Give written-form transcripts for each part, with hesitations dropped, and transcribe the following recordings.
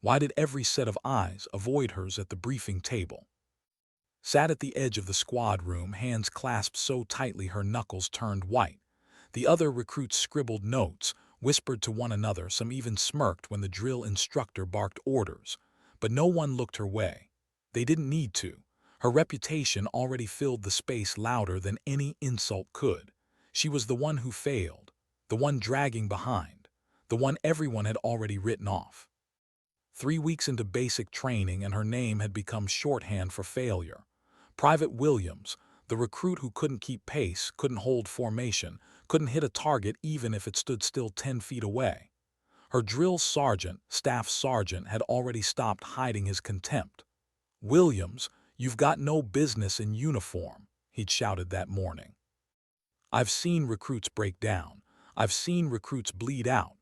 Why did every set of eyes avoid hers at the briefing table? Sat at the edge of the squad room, hands clasped so tightly her knuckles turned white. The other recruits scribbled notes, whispered to one another, some even smirked when the drill instructor barked orders. But no one looked her way. They didn't need to. Her reputation already filled the space louder than any insult could. She was the one who failed, the one dragging behind, the one everyone had already written off. 3 weeks into basic training and her name had become shorthand for failure. Private Williams, the recruit who couldn't keep pace, couldn't hold formation, couldn't hit a target even if it stood still 10 feet away. Her drill sergeant, staff sergeant, had already stopped hiding his contempt. "Williams, you've got no business in uniform," he'd shouted that morning. "I've seen recruits break down. I've seen recruits bleed out.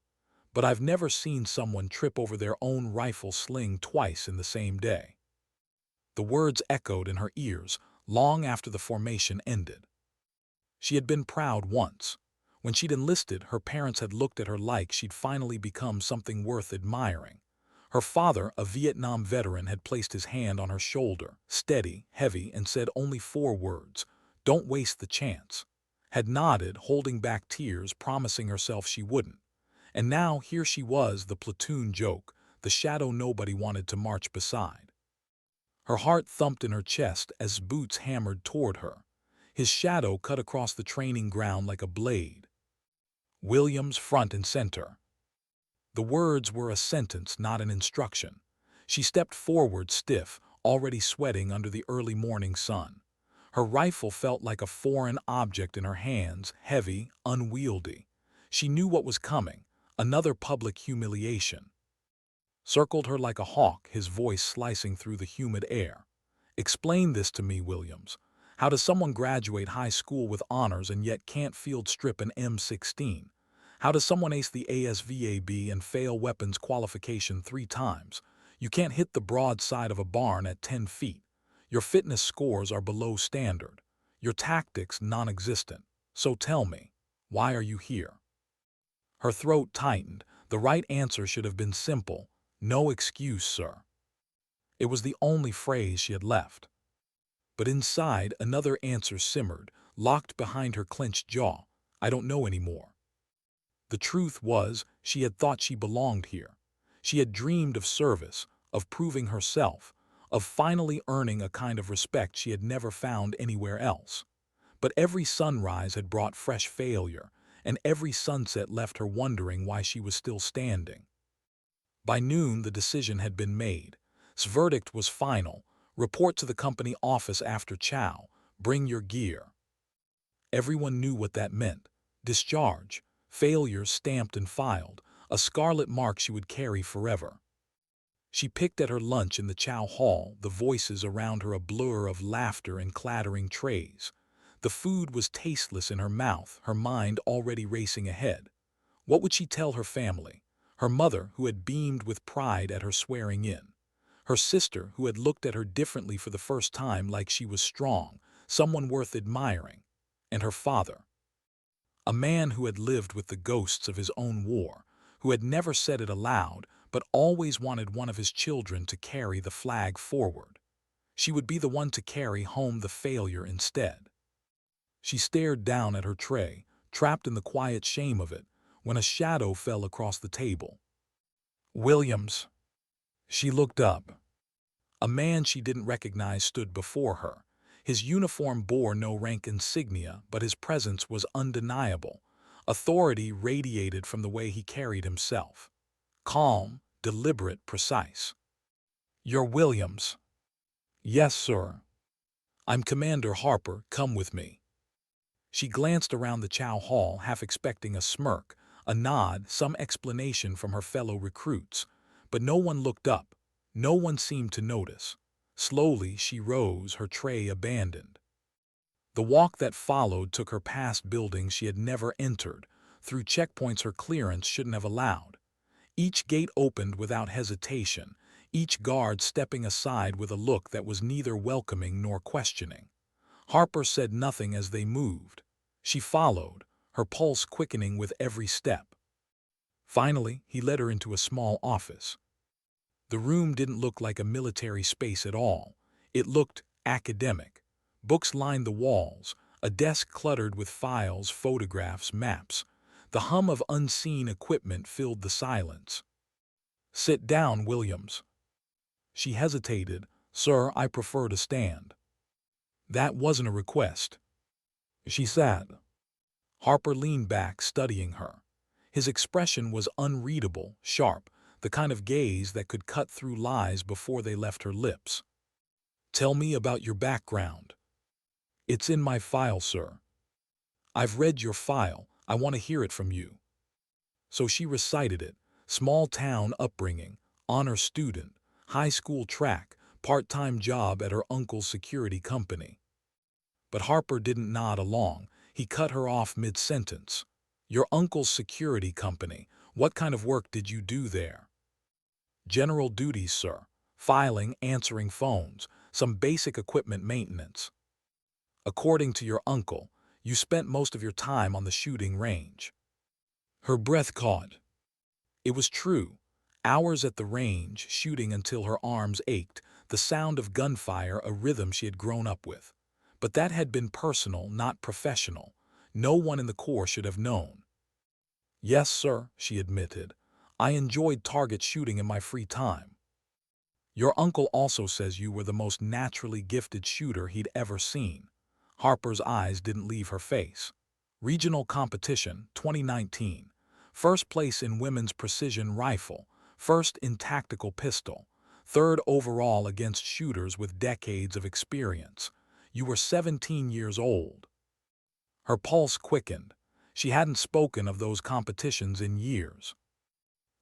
But I've never seen someone trip over their own rifle sling twice in the same day." The words echoed in her ears long after the formation ended. She had been proud once. When she'd enlisted, her parents had looked at her like she'd finally become something worth admiring. Her father, a Vietnam veteran, had placed his hand on her shoulder, steady, heavy, and said only 4 words: "Don't waste the chance." Had nodded, holding back tears, promising herself she wouldn't. And now here she was, the platoon joke, the shadow nobody wanted to march beside. Her heart thumped in her chest as Boots hammered toward her. His shadow cut across the training ground like a blade. "Williams, front and center." The words were a sentence, not an instruction. She stepped forward, stiff, already sweating under the early morning sun. Her rifle felt like a foreign object in her hands, heavy, unwieldy. She knew what was coming, another public humiliation. Circled her like a hawk, his voice slicing through the humid air. "Explain this to me, Williams. How does someone graduate high school with honors and yet can't field strip an M16? How does someone ace the ASVAB and fail weapons qualification 3 times? You can't hit the broadside of a barn at 10 feet. Your fitness scores are below standard. Your tactics non-existent. So tell me, why are you here?" Her throat tightened. The right answer should have been simple: "No excuse, sir." It was the only phrase she had left. But inside, another answer simmered, locked behind her clenched jaw: "I don't know anymore." The truth was, she had thought she belonged here. She had dreamed of service, of proving herself, of finally earning a kind of respect she had never found anywhere else. But every sunrise had brought fresh failure, and every sunset left her wondering why she was still standing. By noon, the decision had been made. Its verdict was final: report to the company office after chow, bring your gear. Everyone knew what that meant: discharge, failure stamped and filed, a scarlet mark she would carry forever. She picked at her lunch in the chow hall, the voices around her a blur of laughter and clattering trays. The food was tasteless in her mouth, her mind already racing ahead. What would she tell her family? Her mother, who had beamed with pride at her swearing in. Her sister, who had looked at her differently for the first time, like she was strong, someone worth admiring. And her father. A man who had lived with the ghosts of his own war, who had never said it aloud, but always wanted one of his children to carry the flag forward. She would be the one to carry home the failure instead. She stared down at her tray, trapped in the quiet shame of it, when a shadow fell across the table. "Williams." She looked up. A man she didn't recognize stood before her. His uniform bore no rank insignia, but his presence was undeniable. Authority radiated from the way he carried himself. Calm, deliberate, precise. "You're Williams." "Yes, sir." "I'm Commander Harper. Come with me." She glanced around the chow hall, half expecting a smirk, a nod, some explanation from her fellow recruits. But no one looked up. No one seemed to notice. Slowly she rose, her tray abandoned. The walk that followed took her past buildings she had never entered, through checkpoints her clearance shouldn't have allowed. Each gate opened without hesitation, each guard stepping aside with a look that was neither welcoming nor questioning. Harper said nothing as they moved. She followed, her pulse quickening with every step. Finally, he led her into a small office. The room didn't look like a military space at all. It looked academic. Books lined the walls, a desk cluttered with files, photographs, maps. The hum of unseen equipment filled the silence. "Sit down, Williams." She hesitated. "Sir, I prefer to stand." That wasn't a request. She sat. Harper leaned back, studying her. His expression was unreadable, sharp, the kind of gaze that could cut through lies before they left her lips. "Tell me about your background." "It's in my file, sir." "I've read your file. I want to hear it from you." So she recited it. Small town upbringing, honor student, high school track, part-time job at her uncle's security company. But Harper didn't nod along. He cut her off mid-sentence. "Your uncle's security company. What kind of work did you do there?" "General duties, sir. Filing, answering phones, some basic equipment maintenance." "According to your uncle, you spent most of your time on the shooting range." Her breath caught. It was true. Hours at the range, shooting until her arms ached, the sound of gunfire a rhythm she had grown up with. But that had been personal, not professional. No one in the Corps should have known. "Yes, sir," she admitted. "I enjoyed target shooting in my free time." "Your uncle also says you were the most naturally gifted shooter he'd ever seen." Harper's eyes didn't leave her face. "Regional competition, 2019. First place in women's precision rifle, first in tactical pistol, third overall against shooters with decades of experience. You were 17 years old." Her pulse quickened. She hadn't spoken of those competitions in years.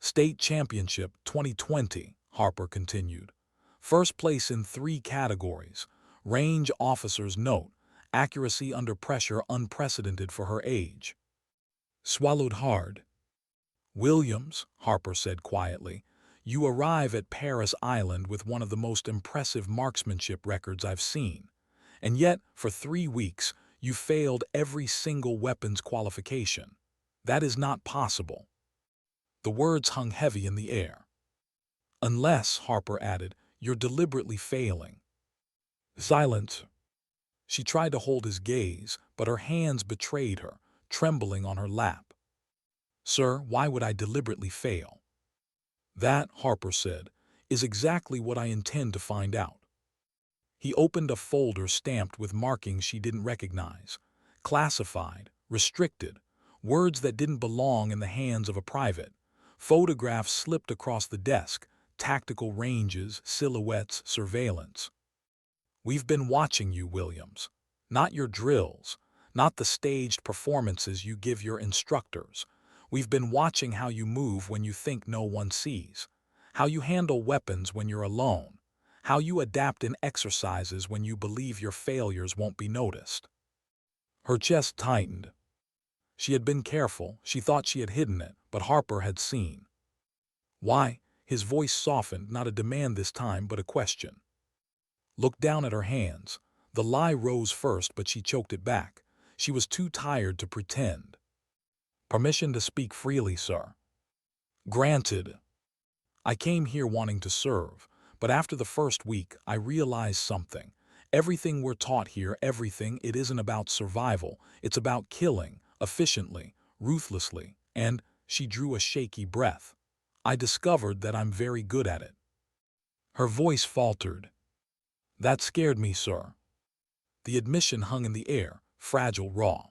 "State championship 2020, Harper continued. "First place in 3 categories. Range officer's note, accuracy under pressure unprecedented for her age." Swallowed hard. "Williams," Harper said quietly, "you arrive at Paris Island with one of the most impressive marksmanship records I've seen. And yet, for 3 weeks, you failed every single weapons qualification. That is not possible." The words hung heavy in the air. "Unless," Harper added, "you're deliberately failing." Silence. She tried to hold his gaze, but her hands betrayed her, trembling on her lap. "Sir, why would I deliberately fail?" "That," Harper said, "is exactly what I intend to find out." He opened a folder stamped with markings she didn't recognize. Classified, restricted, words that didn't belong in the hands of a private. Photographs slipped across the desk, tactical ranges, silhouettes, surveillance. "We've been watching you, Williams. Not your drills, not the staged performances you give your instructors. We've been watching how you move when you think no one sees, how you handle weapons when you're alone, how you adapt in exercises when you believe your failures won't be noticed." Her chest tightened. She had been careful, she thought she had hidden it, but Harper had seen. "Why?" His voice softened, not a demand this time, but a question. Looked down at her hands. The lie rose first, but she choked it back. She was too tired to pretend. "Permission to speak freely, sir." "Granted." "I came here wanting to serve, but after the first week, I realized something. Everything we're taught here, everything, it isn't about survival. It's about killing, efficiently, ruthlessly, and," she drew a shaky breath, "I discovered that I'm very good at it." Her voice faltered. "That scared me, sir." The admission hung in the air, fragile, raw.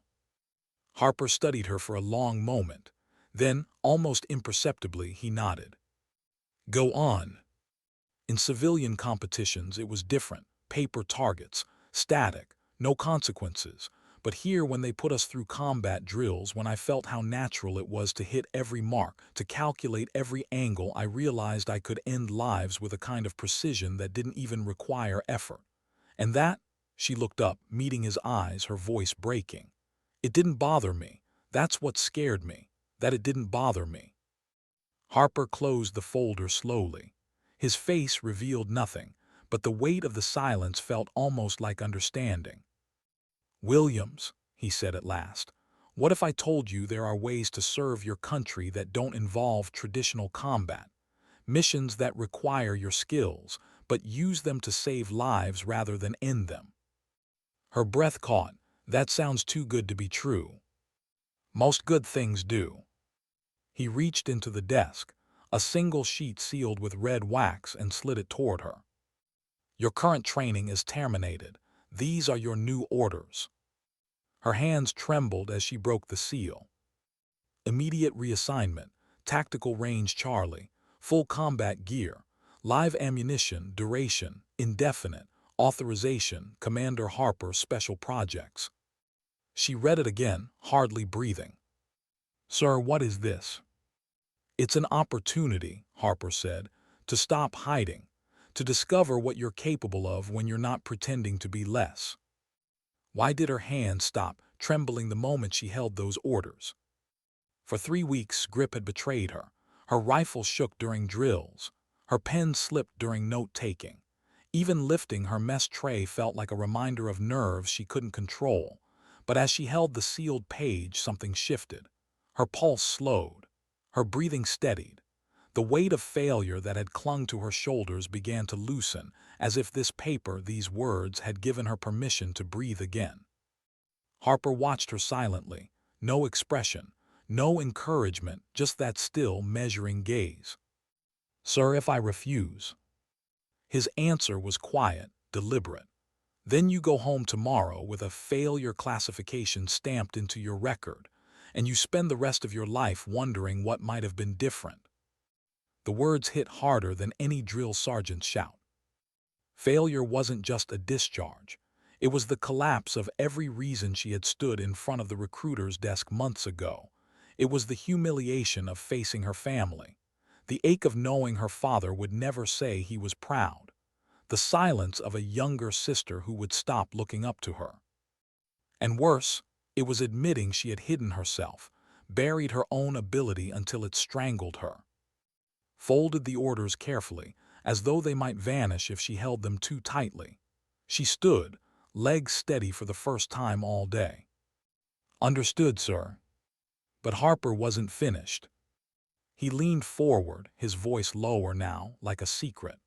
Harper studied her for a long moment. Then, almost imperceptibly, he nodded. "Go on." "In civilian competitions, it was different. Paper targets, static, no consequences. But here, when they put us through combat drills, when I felt how natural it was to hit every mark, to calculate every angle, I realized I could end lives with a kind of precision that didn't even require effort. And that," she looked up, meeting his eyes, her voice breaking, "it didn't bother me. That's what scared me, that it didn't bother me." Harper closed the folder slowly. His face revealed nothing, but the weight of the silence felt almost like understanding. "Williams," he said at last, "what if I told you there are ways to serve your country that don't involve traditional combat? missions that require your skills, but use them to save lives rather than end them. Her breath caught. That sounds too good to be true. Most good things do. He reached into the desk, a single sheet sealed with red wax, and slid it toward her. Your current training is terminated. These are your new orders. Her hands trembled as she broke the seal. Immediate reassignment, tactical range Charlie, full combat gear, live ammunition, duration, indefinite, authorization, Commander Harper, special projects. She read it again, hardly breathing. Sir, what is this? It's an opportunity, Harper said, to stop hiding, to discover what you're capable of when you're not pretending to be less. Why did her hand stop trembling the moment she held those orders? For 3 weeks, grip had betrayed her. Her rifle shook during drills. Her pen slipped during note-taking. Even lifting her mess tray felt like a reminder of nerves she couldn't control. But as she held the sealed page, something shifted. Her pulse slowed. Her breathing steadied. The weight of failure that had clung to her shoulders began to loosen, as if this paper, these words, had given her permission to breathe again. Harper watched her silently. No expression. No encouragement, just that still, measuring gaze. Sir, if I refuse? His answer was quiet, deliberate. Then you go home tomorrow with a failure classification stamped into your record, and you spend the rest of your life wondering what might have been different. The words hit harder than any drill sergeant's shout. Failure wasn't just a discharge. It was the collapse of every reason she had stood in front of the recruiter's desk months ago. It was the humiliation of facing her family, the ache of knowing her father would never say he was proud, the silence of a younger sister who would stop looking up to her. And worse, it was admitting she had hidden herself, buried her own ability until it strangled her. Folded the orders carefully, as though they might vanish if she held them too tightly. She stood, legs steady for the first time all day. Understood, sir. But Harper wasn't finished. He leaned forward, his voice lower now, like a secret.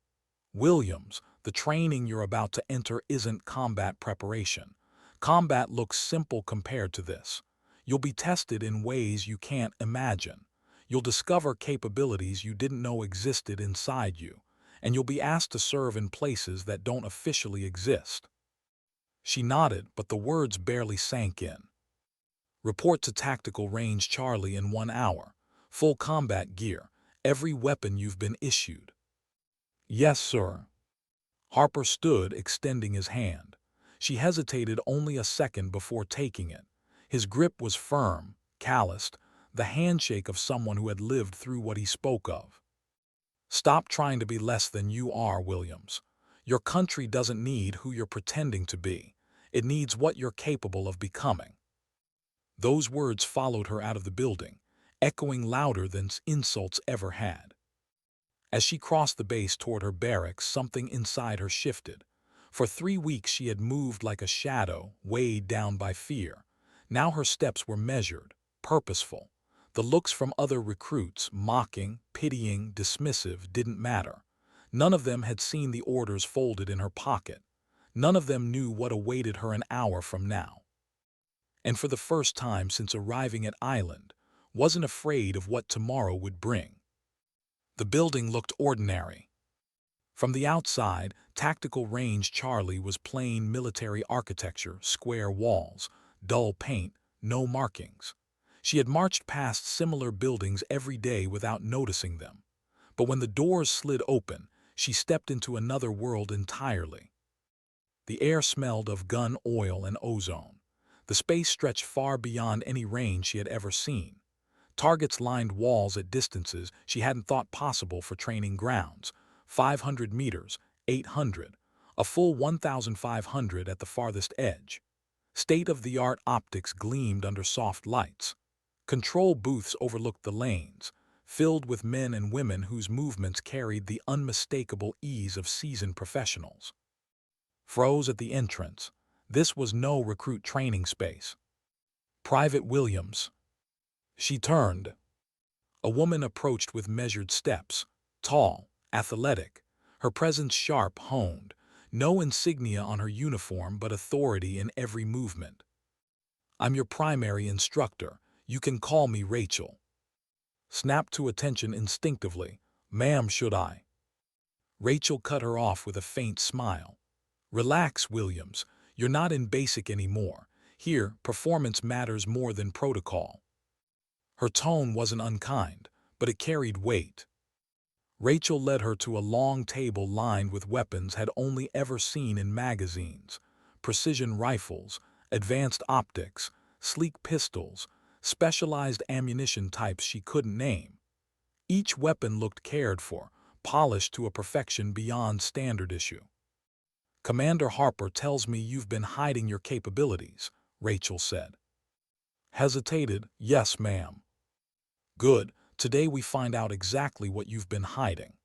Williams, the training you're about to enter isn't combat preparation. Combat looks simple compared to this. You'll be tested in ways you can't imagine. You'll discover capabilities you didn't know existed inside you, and you'll be asked to serve in places that don't officially exist. She nodded, but the words barely sank in. Report to tactical range Charlie in 1 hour. Full combat gear. Every weapon you've been issued. Yes, sir. Harper stood, extending his hand. She hesitated only a second before taking it. His grip was firm, calloused, the handshake of someone who had lived through what he spoke of. Stop trying to be less than you are, Williams. Your country doesn't need who you're pretending to be. It needs what you're capable of becoming. Those words followed her out of the building, echoing louder than insults ever had. As she crossed the base toward her barracks, something inside her shifted. For 3 weeks she had moved like a shadow, weighed down by fear. Now her steps were measured, purposeful. The looks from other recruits, mocking, pitying, dismissive, didn't matter. None of them had seen the orders folded in her pocket. None of them knew what awaited her an hour from now. And for the first time since arriving at Island, wasn't afraid of what tomorrow would bring. The building looked ordinary. From the outside, tactical range Charlie was plain military architecture, square walls, dull paint, no markings. She had marched past similar buildings every day without noticing them. But when the doors slid open, she stepped into another world entirely. The air smelled of gun oil and ozone. The space stretched far beyond any range she had ever seen. Targets lined walls at distances she hadn't thought possible for training grounds. 500 meters, 800, a full 1,500 at the farthest edge. State-of-the-art optics gleamed under soft lights. Control booths overlooked the lanes, filled with men and women whose movements carried the unmistakable ease of seasoned professionals. Froze at the entrance. This was no recruit training space. Private Williams. She turned. A woman approached with measured steps, Tall, athletic, her presence sharp, honed, no insignia on her uniform but authority in every movement. "I'm your primary instructor. You can call me Rachel." Snapped to attention instinctively. "Ma'am, should I?" Rachel cut her off with a faint smile. "Relax, Williams. You're not in basic anymore. Here, performance matters more than protocol." Her tone wasn't unkind, but it carried weight. Rachel led her to a long table lined with weapons had only ever seen in magazines: precision rifles, advanced optics, sleek pistols, specialized ammunition types she couldn't name. Each weapon looked cared for, polished to a perfection beyond standard issue. "Commander Harper tells me you've been hiding your capabilities," Rachel said. Hesitated. "Yes, ma'am." "Good. Today we find out exactly what you've been hiding."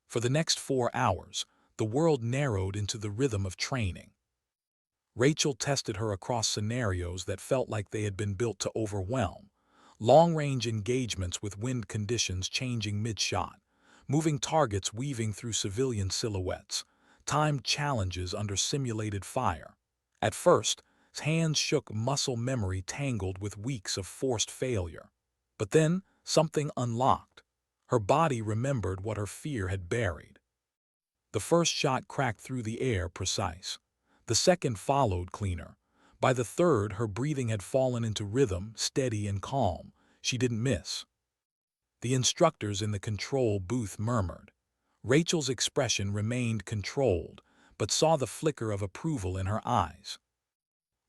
For the next 4 hours, the world narrowed into the rhythm of training. Rachel tested her across scenarios that felt like they had been built to overwhelm. Long-range engagements with wind conditions changing mid-shot, moving targets weaving through civilian silhouettes, timed challenges under simulated fire. At first, hands shook, muscle memory tangled with weeks of forced failure. But then, something unlocked. Her body remembered what her fear had buried. The first shot cracked through the air, precise. The second followed, cleaner. By the third, her breathing had fallen into rhythm, steady and calm. She didn't miss. The instructors in the control booth murmured. Rachel's expression remained controlled, but saw the flicker of approval in her eyes.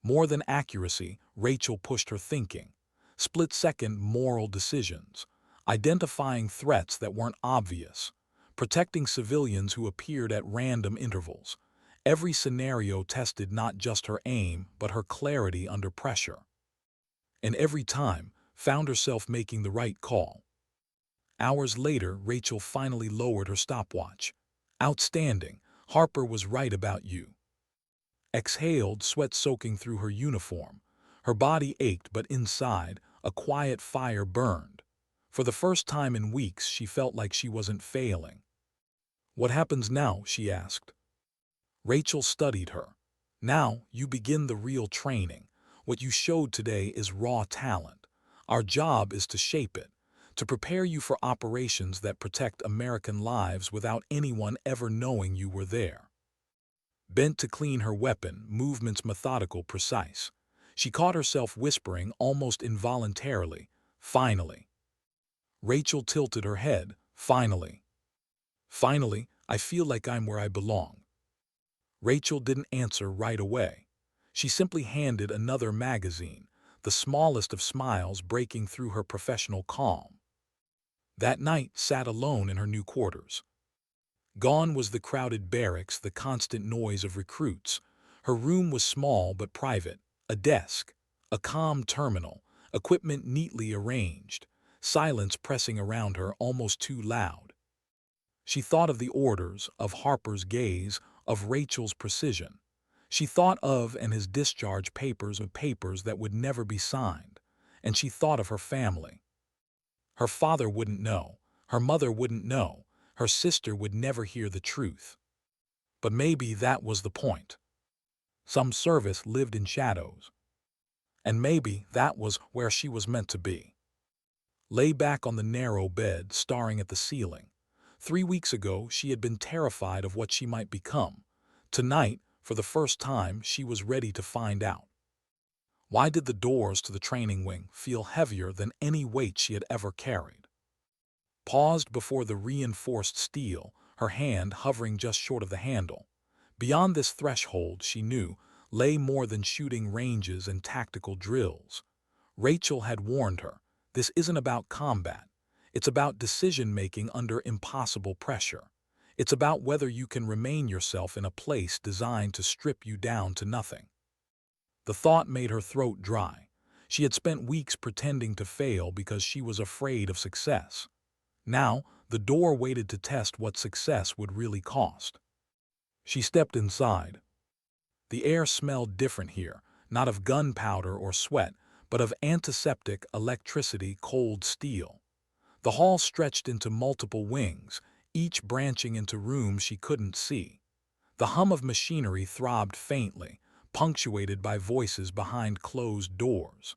More than accuracy, Rachel pushed her thinking. Split-second moral decisions, identifying threats that weren't obvious, protecting civilians who appeared at random intervals. Every scenario tested not just her aim, but her clarity under pressure. And every time, found herself making the right call. Hours later, Rachel finally lowered her stopwatch. "Outstanding. Harper was right about you." Exhaled, sweat soaking through her uniform. Her body ached, but inside, a quiet fire burned. For the first time in weeks, she felt like she wasn't failing. "What happens now?" she asked. Rachel studied her. "Now, you begin the real training. What you showed today is raw talent. Our job is to shape it, to prepare you for operations that protect American lives without anyone ever knowing you were there." Bent to clean her weapon, movements methodical, precise. She caught herself whispering, almost involuntarily, "Finally." Rachel tilted her head. "Finally. Finally, I feel like I'm where I belong." Rachel didn't answer right away. She simply handed another magazine, the smallest of smiles breaking through her professional calm. That night, sat alone in her new quarters. Gone was the crowded barracks, the constant noise of recruits. Her room was small but private, a desk, a calm terminal, equipment neatly arranged, silence pressing around her almost too loud. She thought of the orders, of Harper's gaze, of Rachel's precision. She thought of and his discharge papers, of papers that would never be signed. And she thought of her family. Her father wouldn't know, her mother wouldn't know, her sister would never hear the truth. But maybe that was the point. Some service lived in shadows. And maybe that was where she was meant to be. Lay back on the narrow bed, staring at the ceiling. 3 weeks ago, she had been terrified of what she might become. Tonight, for the first time, she was ready to find out. Why did the doors to the training wing feel heavier than any weight she had ever carried? Paused before the reinforced steel, her hand hovering just short of the handle. Beyond this threshold, she knew, lay more than shooting ranges and tactical drills. Rachel had warned her, this isn't about combat. It's about decision-making under impossible pressure. It's about whether you can remain yourself in a place designed to strip you down to nothing. The thought made her throat dry. She had spent weeks pretending to fail because she was afraid of success. Now, the door waited to test what success would really cost. She stepped inside. The air smelled different here, not of gunpowder or sweat, but of antiseptic, electricity, cold steel. The hall stretched into multiple wings, each branching into rooms she couldn't see. The hum of machinery throbbed faintly, punctuated by voices behind closed doors.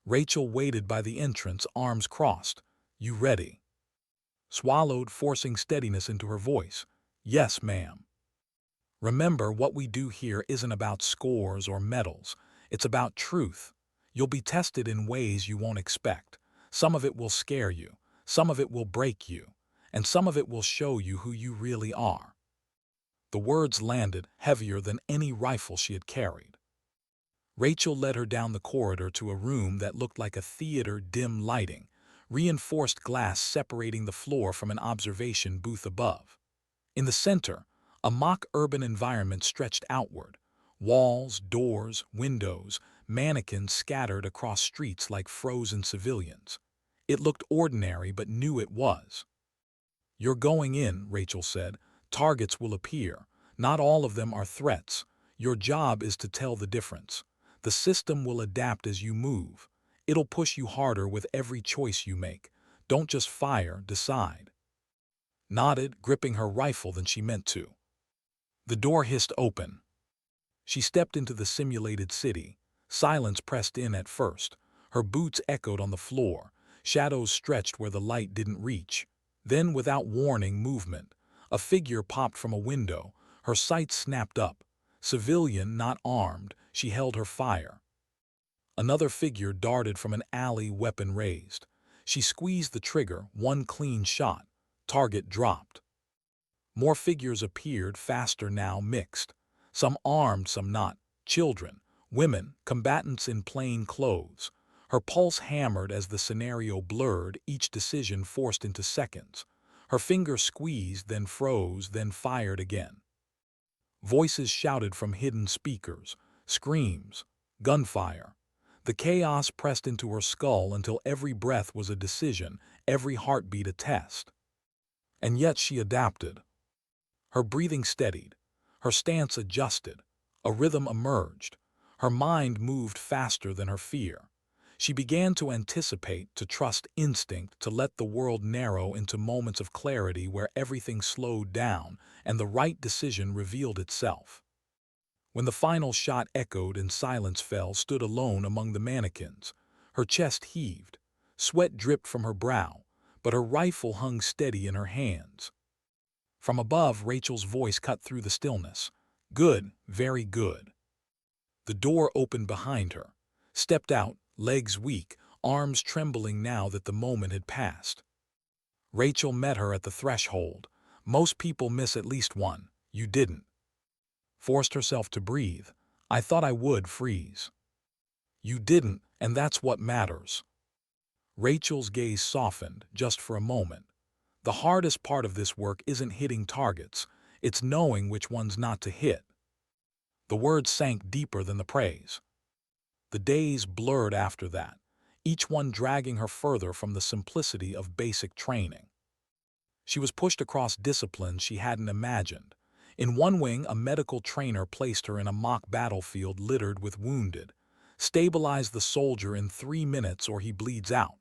Rachel waited by the entrance, arms crossed. "You ready?" Swallowed, forcing steadiness into her voice. "Yes, ma'am." "Remember, what we do here isn't about scores or medals. It's about truth. You'll be tested in ways you won't expect. Some of it will scare you, some of it will break you, and some of it will show you who you really are." The words landed, heavier than any rifle she had carried. Rachel led her down the corridor to a room that looked like a theater, dim lighting, reinforced glass separating the floor from an observation booth above. In the center, a mock urban environment stretched outward. Walls, doors, windows, mannequins scattered across streets like frozen civilians. It looked ordinary but knew it was. "You're going in," Rachel said. "Targets will appear. Not all of them are threats. Your job is to tell the difference. The system will adapt as you move. It'll push you harder with every choice you make. Don't just fire, decide." Nodded, gripping her rifle than she meant to. The door hissed open. She stepped into the simulated city. Silence pressed in at first. Her boots echoed on the floor. Shadows stretched where the light didn't reach. Then, without warning, movement. A figure popped from a window. Her sights snapped up. Civilian, not armed, she held her fire. Another figure darted from an alley, weapon raised. She squeezed the trigger, one clean shot. Target dropped. More figures appeared, faster now, mixed. Some armed, some not. Children, women, combatants in plain clothes. Her pulse hammered as the scenario blurred, each decision forced into seconds. Her finger squeezed, then froze, then fired again. Voices shouted from hidden speakers, screams, gunfire. The chaos pressed into her skull until every breath was a decision, every heartbeat a test. And yet she adapted. Her breathing steadied. Her stance adjusted. A rhythm emerged. Her mind moved faster than her fear. She began to anticipate, to trust instinct, to let the world narrow into moments of clarity where everything slowed down and the right decision revealed itself. When the final shot echoed and silence fell, stood alone among the mannequins. Her chest heaved. Sweat dripped from her brow, but her rifle hung steady in her hands. From above, Rachel's voice cut through the stillness. "Good, very good." The door opened behind her. Stepped out, legs weak, arms trembling now that the moment had passed. Rachel met her at the threshold. "Most people miss at least one. You didn't." Forced herself to breathe. "I thought I would freeze." "You didn't, and that's what matters." Rachel's gaze softened, just for a moment. The hardest part of this work isn't hitting targets. It's knowing which ones not to hit. The words sank deeper than the praise. The days blurred after that, each one dragging her further from the simplicity of basic training. She was pushed across disciplines she hadn't imagined. In one wing, a medical trainer placed her in a mock battlefield littered with wounded. "Stabilize the soldier in 3 minutes or he bleeds out."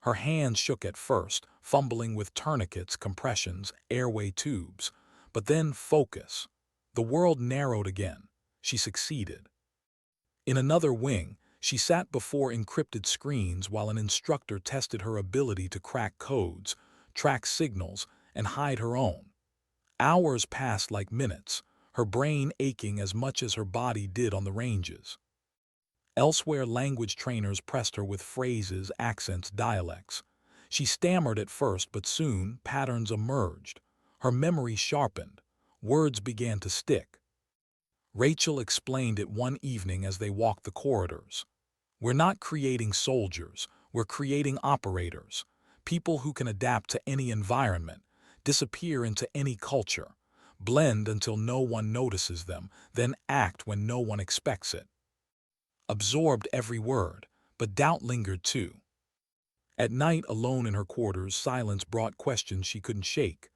Her hands shook at first, fumbling with tourniquets, compressions, airway tubes. But then focus. The world narrowed again. She succeeded. In another wing, she sat before encrypted screens while an instructor tested her ability to crack codes, track signals, and hide her own. Hours passed like minutes, her brain aching as much as her body did on the ranges. Elsewhere, language trainers pressed her with phrases, accents, dialects. She stammered at first, but soon patterns emerged. Her memory sharpened. Words began to stick. Rachel explained it one evening as they walked the corridors. "We're not creating soldiers, we're creating operators. People who can adapt to any environment, disappear into any culture, blend until no one notices them, then act when no one expects it." Absorbed every word, but doubt lingered too. At night, alone in her quarters, silence brought questions she couldn't shake.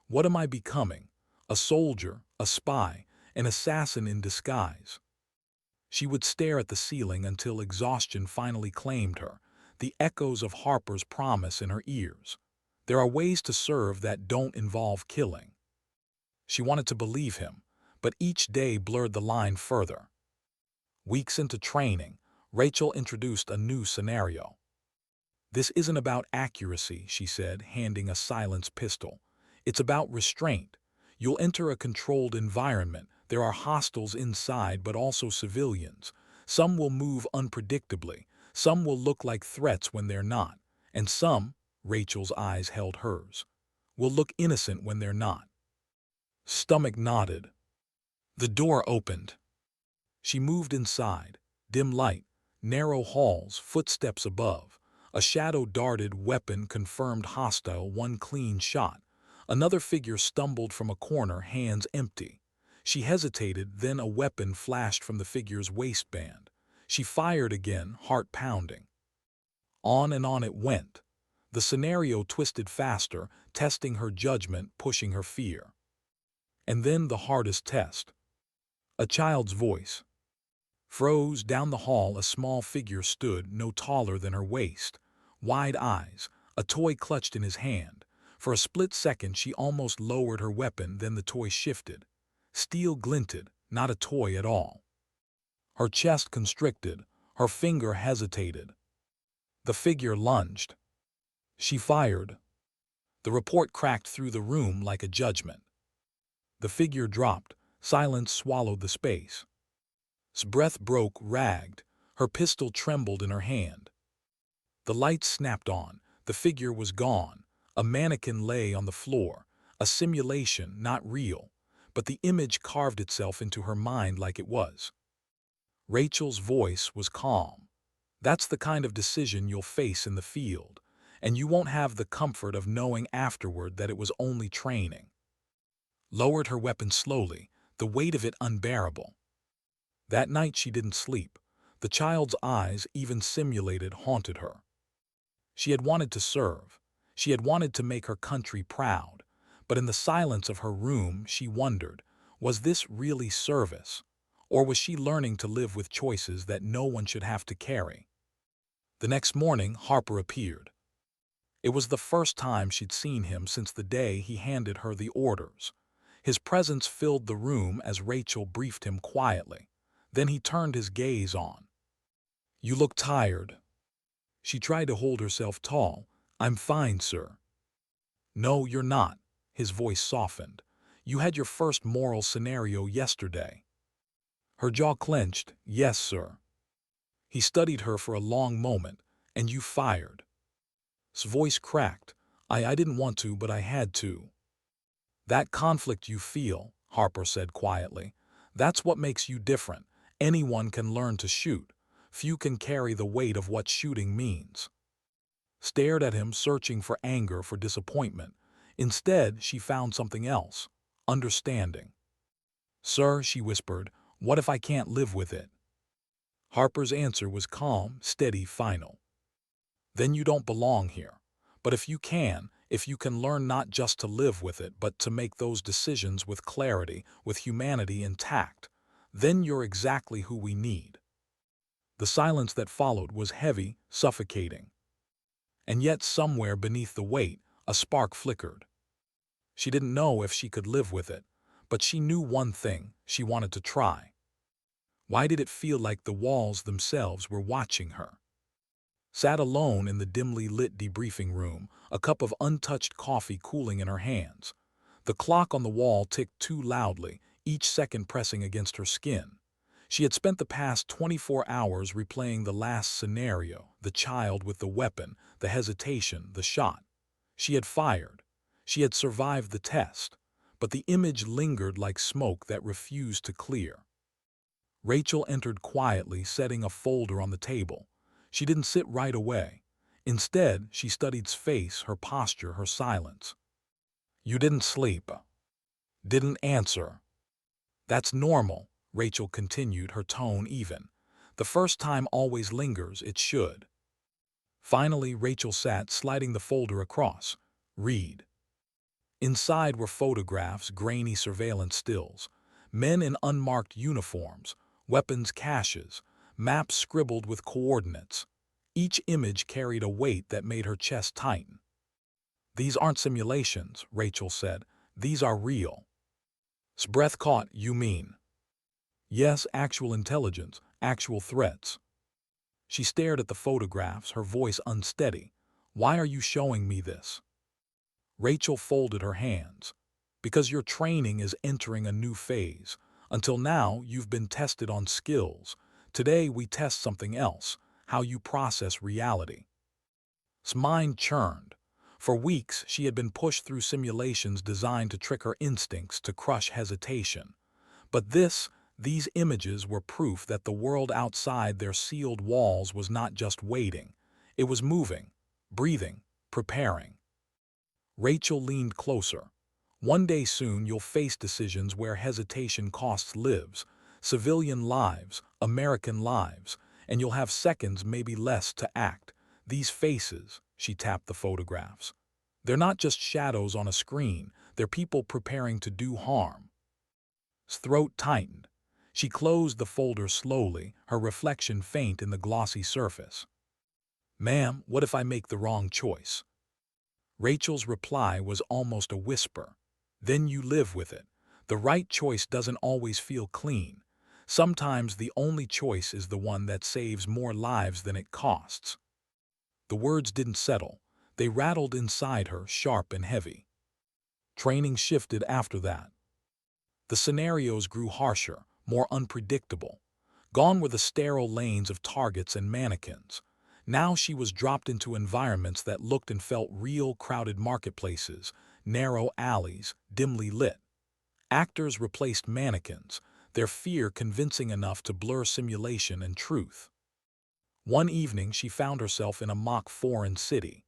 What am I becoming? A soldier, a spy, an assassin in disguise? She would stare at the ceiling until exhaustion finally claimed her, the echoes of Harper's promise in her ears. There are ways to serve that don't involve killing. She wanted to believe him, but each day blurred the line further. Weeks into training, Rachel introduced a new scenario. "This isn't about accuracy," she said, handing a silenced pistol. "It's about restraint. You'll enter a controlled environment. There are hostiles inside, but also civilians. Some will move unpredictably. Some will look like threats when they're not. And some," Rachel's eyes held hers, "will look innocent when they're not." Stomach nodded. The door opened. She moved inside. Dim light, narrow halls, footsteps above. A shadow darted, weapon confirmed hostile, one clean shot. Another figure stumbled from a corner, hands empty. She hesitated, then a weapon flashed from the figure's waistband. She fired again, heart pounding. On and on it went. The scenario twisted faster, testing her judgment, pushing her fear. And then the hardest test. A child's voice. Froze down the hall, a small figure stood, no taller than her waist. Wide eyes, a toy clutched in his hand. For a split second she almost lowered her weapon, then the toy shifted. Steel glinted, not a toy at all. Her chest constricted, her finger hesitated. The figure lunged. She fired. The report cracked through the room like a judgment. The figure dropped, silence swallowed the space. His breath broke, ragged. Her pistol trembled in her hand. The lights snapped on. The figure was gone. A mannequin lay on the floor. A simulation, not real. But the image carved itself into her mind like it was. Rachel's voice was calm. "That's the kind of decision you'll face in the field, and you won't have the comfort of knowing afterward that it was only training." Lowered her weapon slowly, the weight of it unbearable. That night she didn't sleep. The child's eyes, even simulated, haunted her. She had wanted to serve. She had wanted to make her country proud. But in the silence of her room, she wondered, was this really service? Or was she learning to live with choices that no one should have to carry? The next morning, Harper appeared. It was the first time she'd seen him since the day he handed her the orders. His presence filled the room as Rachel briefed him quietly. Then he turned his gaze on. "You look tired." She tried to hold herself tall. "I'm fine, sir." "No, you're not." His voice softened. "You had your first moral scenario yesterday." Her jaw clenched. "Yes, sir." He studied her for a long moment. "And you fired." His voice cracked. I didn't want to, but I had to." "That conflict you feel," Harper said quietly, "that's what makes you different. Anyone can learn to shoot. Few can carry the weight of what shooting means." Stared at him, searching for anger, for disappointment. Instead, she found something else. Understanding. "Sir," she whispered, "what if I can't live with it?" Harper's answer was calm, steady, final. "Then you don't belong here. But if you can learn not just to live with it, but to make those decisions with clarity, with humanity intact, then you're exactly who we need." The silence that followed was heavy, suffocating. And yet somewhere beneath the weight, a spark flickered. She didn't know if she could live with it, but she knew one thing: she wanted to try. Why did it feel like the walls themselves were watching her? Sat alone in the dimly lit debriefing room, a cup of untouched coffee cooling in her hands. The clock on the wall ticked too loudly, each second pressing against her skin. She had spent the past 24 hours replaying the last scenario, the child with the weapon, the hesitation, the shot. She had fired. She had survived the test. But the image lingered like smoke that refused to clear. Rachel entered quietly, setting a folder on the table. She didn't sit right away. Instead, she studied his face, her posture, her silence. "You didn't sleep." "Didn't answer." "That's normal," Rachel continued, her tone even. "The first time always lingers, it should." Finally, Rachel sat, sliding the folder across. "Read." Inside were photographs, grainy surveillance stills, men in unmarked uniforms, weapons caches, maps scribbled with coordinates. Each image carried a weight that made her chest tighten. "These aren't simulations," Rachel said. "These are real." His breath caught. "You mean?" "Yes, actual intelligence, actual threats." She stared at the photographs, her voice unsteady. "Why are you showing me this?" Rachel folded her hands. "Because your training is entering a new phase. Until now, you've been tested on skills. Today, we test something else, how you process reality." His mind churned. For weeks, she had been pushed through simulations designed to trick her instincts, to crush hesitation. But these images were proof that the world outside their sealed walls was not just waiting. It was moving, breathing, preparing. Rachel leaned closer. "One day soon you'll face decisions where hesitation costs lives, civilian lives, American lives, and you'll have seconds, maybe less, to act. These faces," she tapped the photographs, "they're not just shadows on a screen, they're people preparing to do harm." His throat tightened. She closed the folder slowly, her reflection faint in the glossy surface. "Ma'am, what if I make the wrong choice?" Rachel's reply was almost a whisper. "Then you live with it. The right choice doesn't always feel clean. Sometimes the only choice is the one that saves more lives than it costs." The words didn't settle. They rattled inside her, sharp and heavy. Training shifted after that. The scenarios grew harsher, more unpredictable. Gone were the sterile lanes of targets and mannequins. Now she was dropped into environments that looked and felt real, crowded marketplaces, narrow alleys, dimly lit. Actors replaced mannequins, their fear convincing enough to blur simulation and truth. One evening she found herself in a mock foreign city.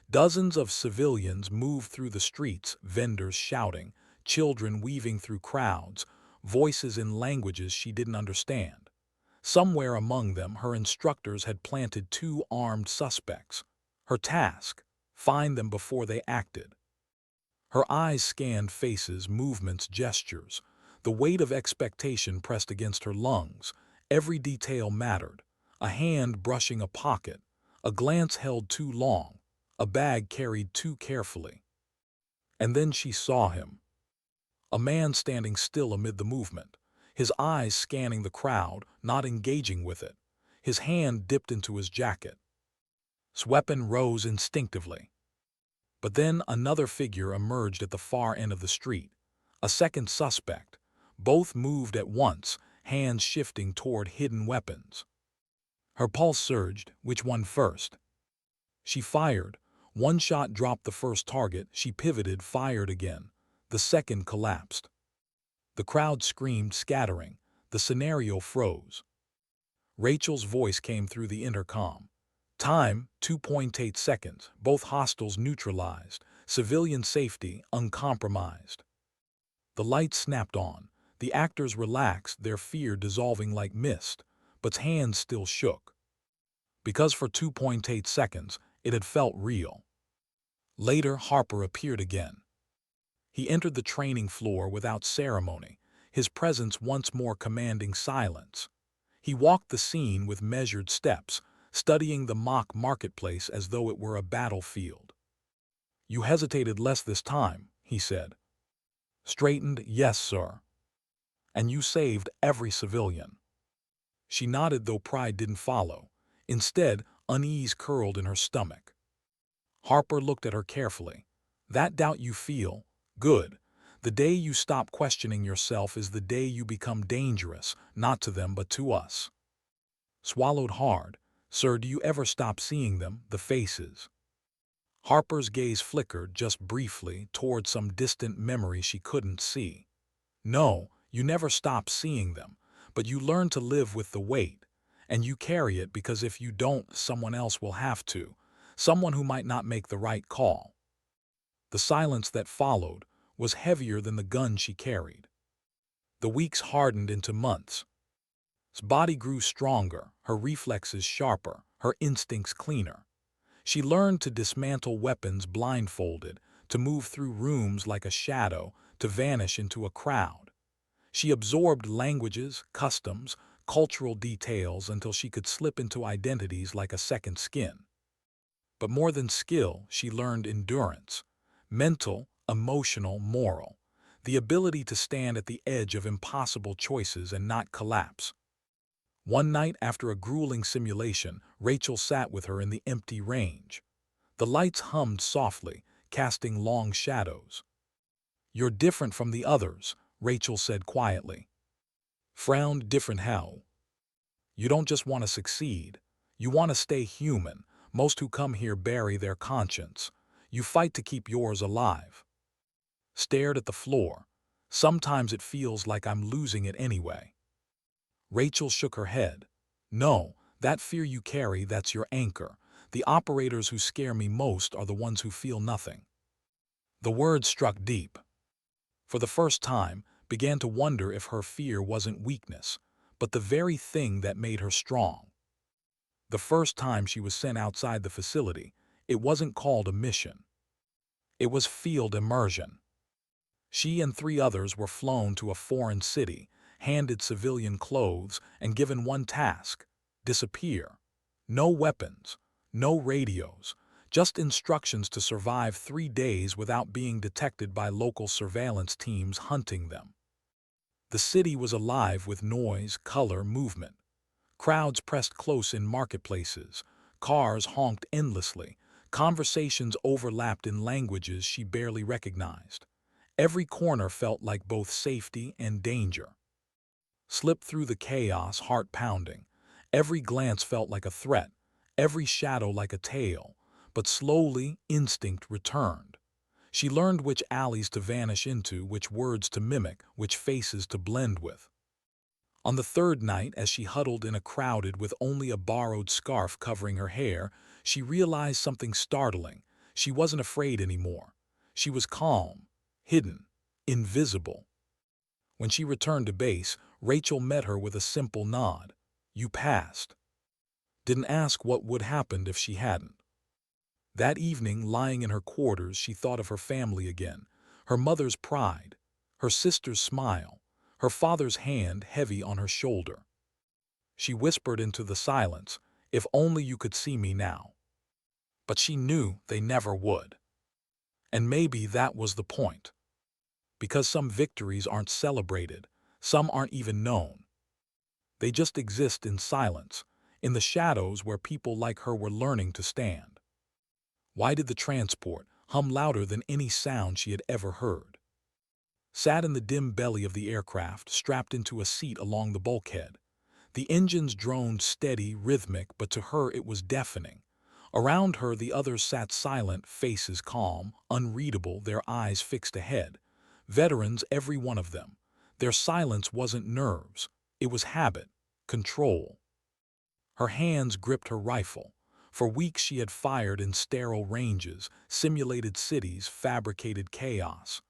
Dozens of civilians moved through the streets, vendors shouting, children weaving through crowds, voices in languages she didn't understand. Somewhere among them, her instructors had planted 2 armed suspects. Her task: find them before they acted. Her eyes scanned faces, movements, gestures. The weight of expectation pressed against her lungs. Every detail mattered. A hand brushing a pocket, a glance held too long, a bag carried too carefully. And then she saw him. A man standing still amid the movement, his eyes scanning the crowd, not engaging with it. His hand dipped into his jacket. His weapon rose instinctively. But then another figure emerged at the far end of the street. A second suspect. Both moved at once, hands shifting toward hidden weapons. Her pulse surged. Which one first? She fired. One shot dropped the first target. She pivoted, fired again. The second collapsed. The crowd screamed, scattering. The scenario froze. Rachel's voice came through the intercom. "Time, 2.8 seconds. Both hostiles neutralized. Civilian safety uncompromised." The lights snapped on. The actors relaxed, their fear dissolving like mist, but hands still shook. Because for 2.8 seconds, it had felt real. Later, Harper appeared again. He entered the training floor without ceremony, his presence once more commanding silence. He walked the scene with measured steps, studying the mock marketplace as though it were a battlefield. "You hesitated less this time," he said. Straightened. "Yes, sir." "And you saved every civilian." She nodded, though pride didn't follow. Instead, unease curled in her stomach. Harper looked at her carefully. "That doubt you feel? Good. The day you stop questioning yourself is the day you become dangerous, not to them but to us." Swallowed hard. "Sir, do you ever stop seeing them, the faces?" Harper's gaze flickered just briefly toward some distant memory she couldn't see. "No, you never stop seeing them, but you learn to live with the weight. And you carry it because if you don't, someone else will have to. Someone who might not make the right call." The silence that followed was heavier than the gun she carried. The weeks hardened into months. His body grew stronger, her reflexes sharper, her instincts cleaner. She learned to dismantle weapons blindfolded, to move through rooms like a shadow, to vanish into a crowd. She absorbed languages, customs, cultural details until she could slip into identities like a second skin. But more than skill, she learned endurance. Mental, emotional, moral. The ability to stand at the edge of impossible choices and not collapse. One night after a grueling simulation, Rachel sat with her in the empty range. The lights hummed softly, casting long shadows. "You're different from the others," Rachel said quietly. Frowned. "Different how?" "You don't just want to succeed. You want to stay human. Most who come here bury their conscience. You fight to keep yours alive." Stared at the floor. "Sometimes it feels like I'm losing it anyway." Rachel shook her head. "No, that fear you carry, that's your anchor. The operators who scare me most are the ones who feel nothing." The words struck deep. For the first time, began to wonder if her fear wasn't weakness, but the very thing that made her strong. The first time she was sent outside the facility, it wasn't called a mission. It was field immersion. She and 3 others were flown to a foreign city, handed civilian clothes, and given one task: disappear. No weapons, no radios, just instructions to survive 3 days without being detected by local surveillance teams hunting them. The city was alive with noise, color, movement. Crowds pressed close in marketplaces, cars honked endlessly, conversations overlapped in languages she barely recognized. Every corner felt like both safety and danger. Slipped through the chaos, heart pounding. Every glance felt like a threat, every shadow like a tale, but slowly instinct returned. She learned which alleys to vanish into, which words to mimic, which faces to blend with. On the 3rd night, as she huddled in a crowded with only a borrowed scarf covering her hair, she realized something startling. She wasn't afraid anymore. She was calm, hidden, invisible. When she returned to base, Rachel met her with a simple nod. "You passed." Didn't ask what would happen if she hadn't. That evening, lying in her quarters, she thought of her family again. Her mother's pride, her sister's smile, her father's hand heavy on her shoulder. She whispered into the silence, "If only you could see me now." But she knew they never would. And maybe that was the point. Because some victories aren't celebrated, some aren't even known. They just exist in silence, in the shadows where people like her were learning to stand. Why did the transport hum louder than any sound she had ever heard? Sat in the dim belly of the aircraft, strapped into a seat along the bulkhead. The engines droned steady, rhythmic, but to her it was deafening. Around her the others sat silent, faces calm, unreadable, their eyes fixed ahead. Veterans, every one of them. Their silence wasn't nerves, it was habit, control. Her hands gripped her rifle. For weeks she had fired in sterile ranges, simulated cities, fabricated chaos.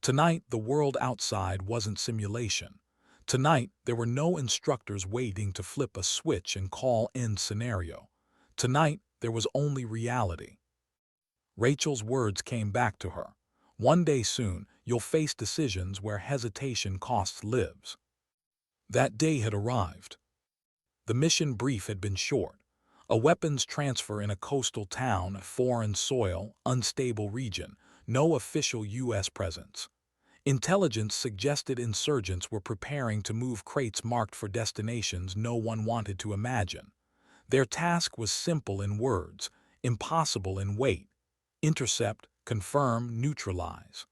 Tonight, the world outside wasn't simulation. Tonight, there were no instructors waiting to flip a switch and call end scenario. Tonight, there was only reality. Rachel's words came back to her. "One day soon, you'll face decisions where hesitation costs lives." That day had arrived. The mission brief had been short. A weapons transfer in a coastal town, foreign soil, unstable region, no official U.S. presence. Intelligence suggested insurgents were preparing to move crates marked for destinations no one wanted to imagine. Their task was simple in words, impossible in weight: intercept, confirm, neutralize.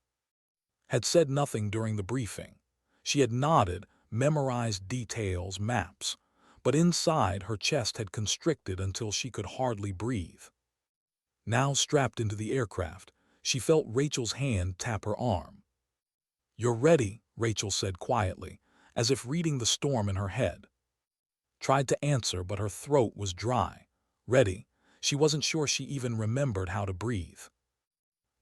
Had said nothing during the briefing. She had nodded, memorized details, maps. But inside, her chest had constricted until she could hardly breathe. Now strapped into the aircraft, she felt Rachel's hand tap her arm. "You're ready," Rachel said quietly, as if reading the storm in her head. Tried to answer, but her throat was dry. Ready. She wasn't sure she even remembered how to breathe.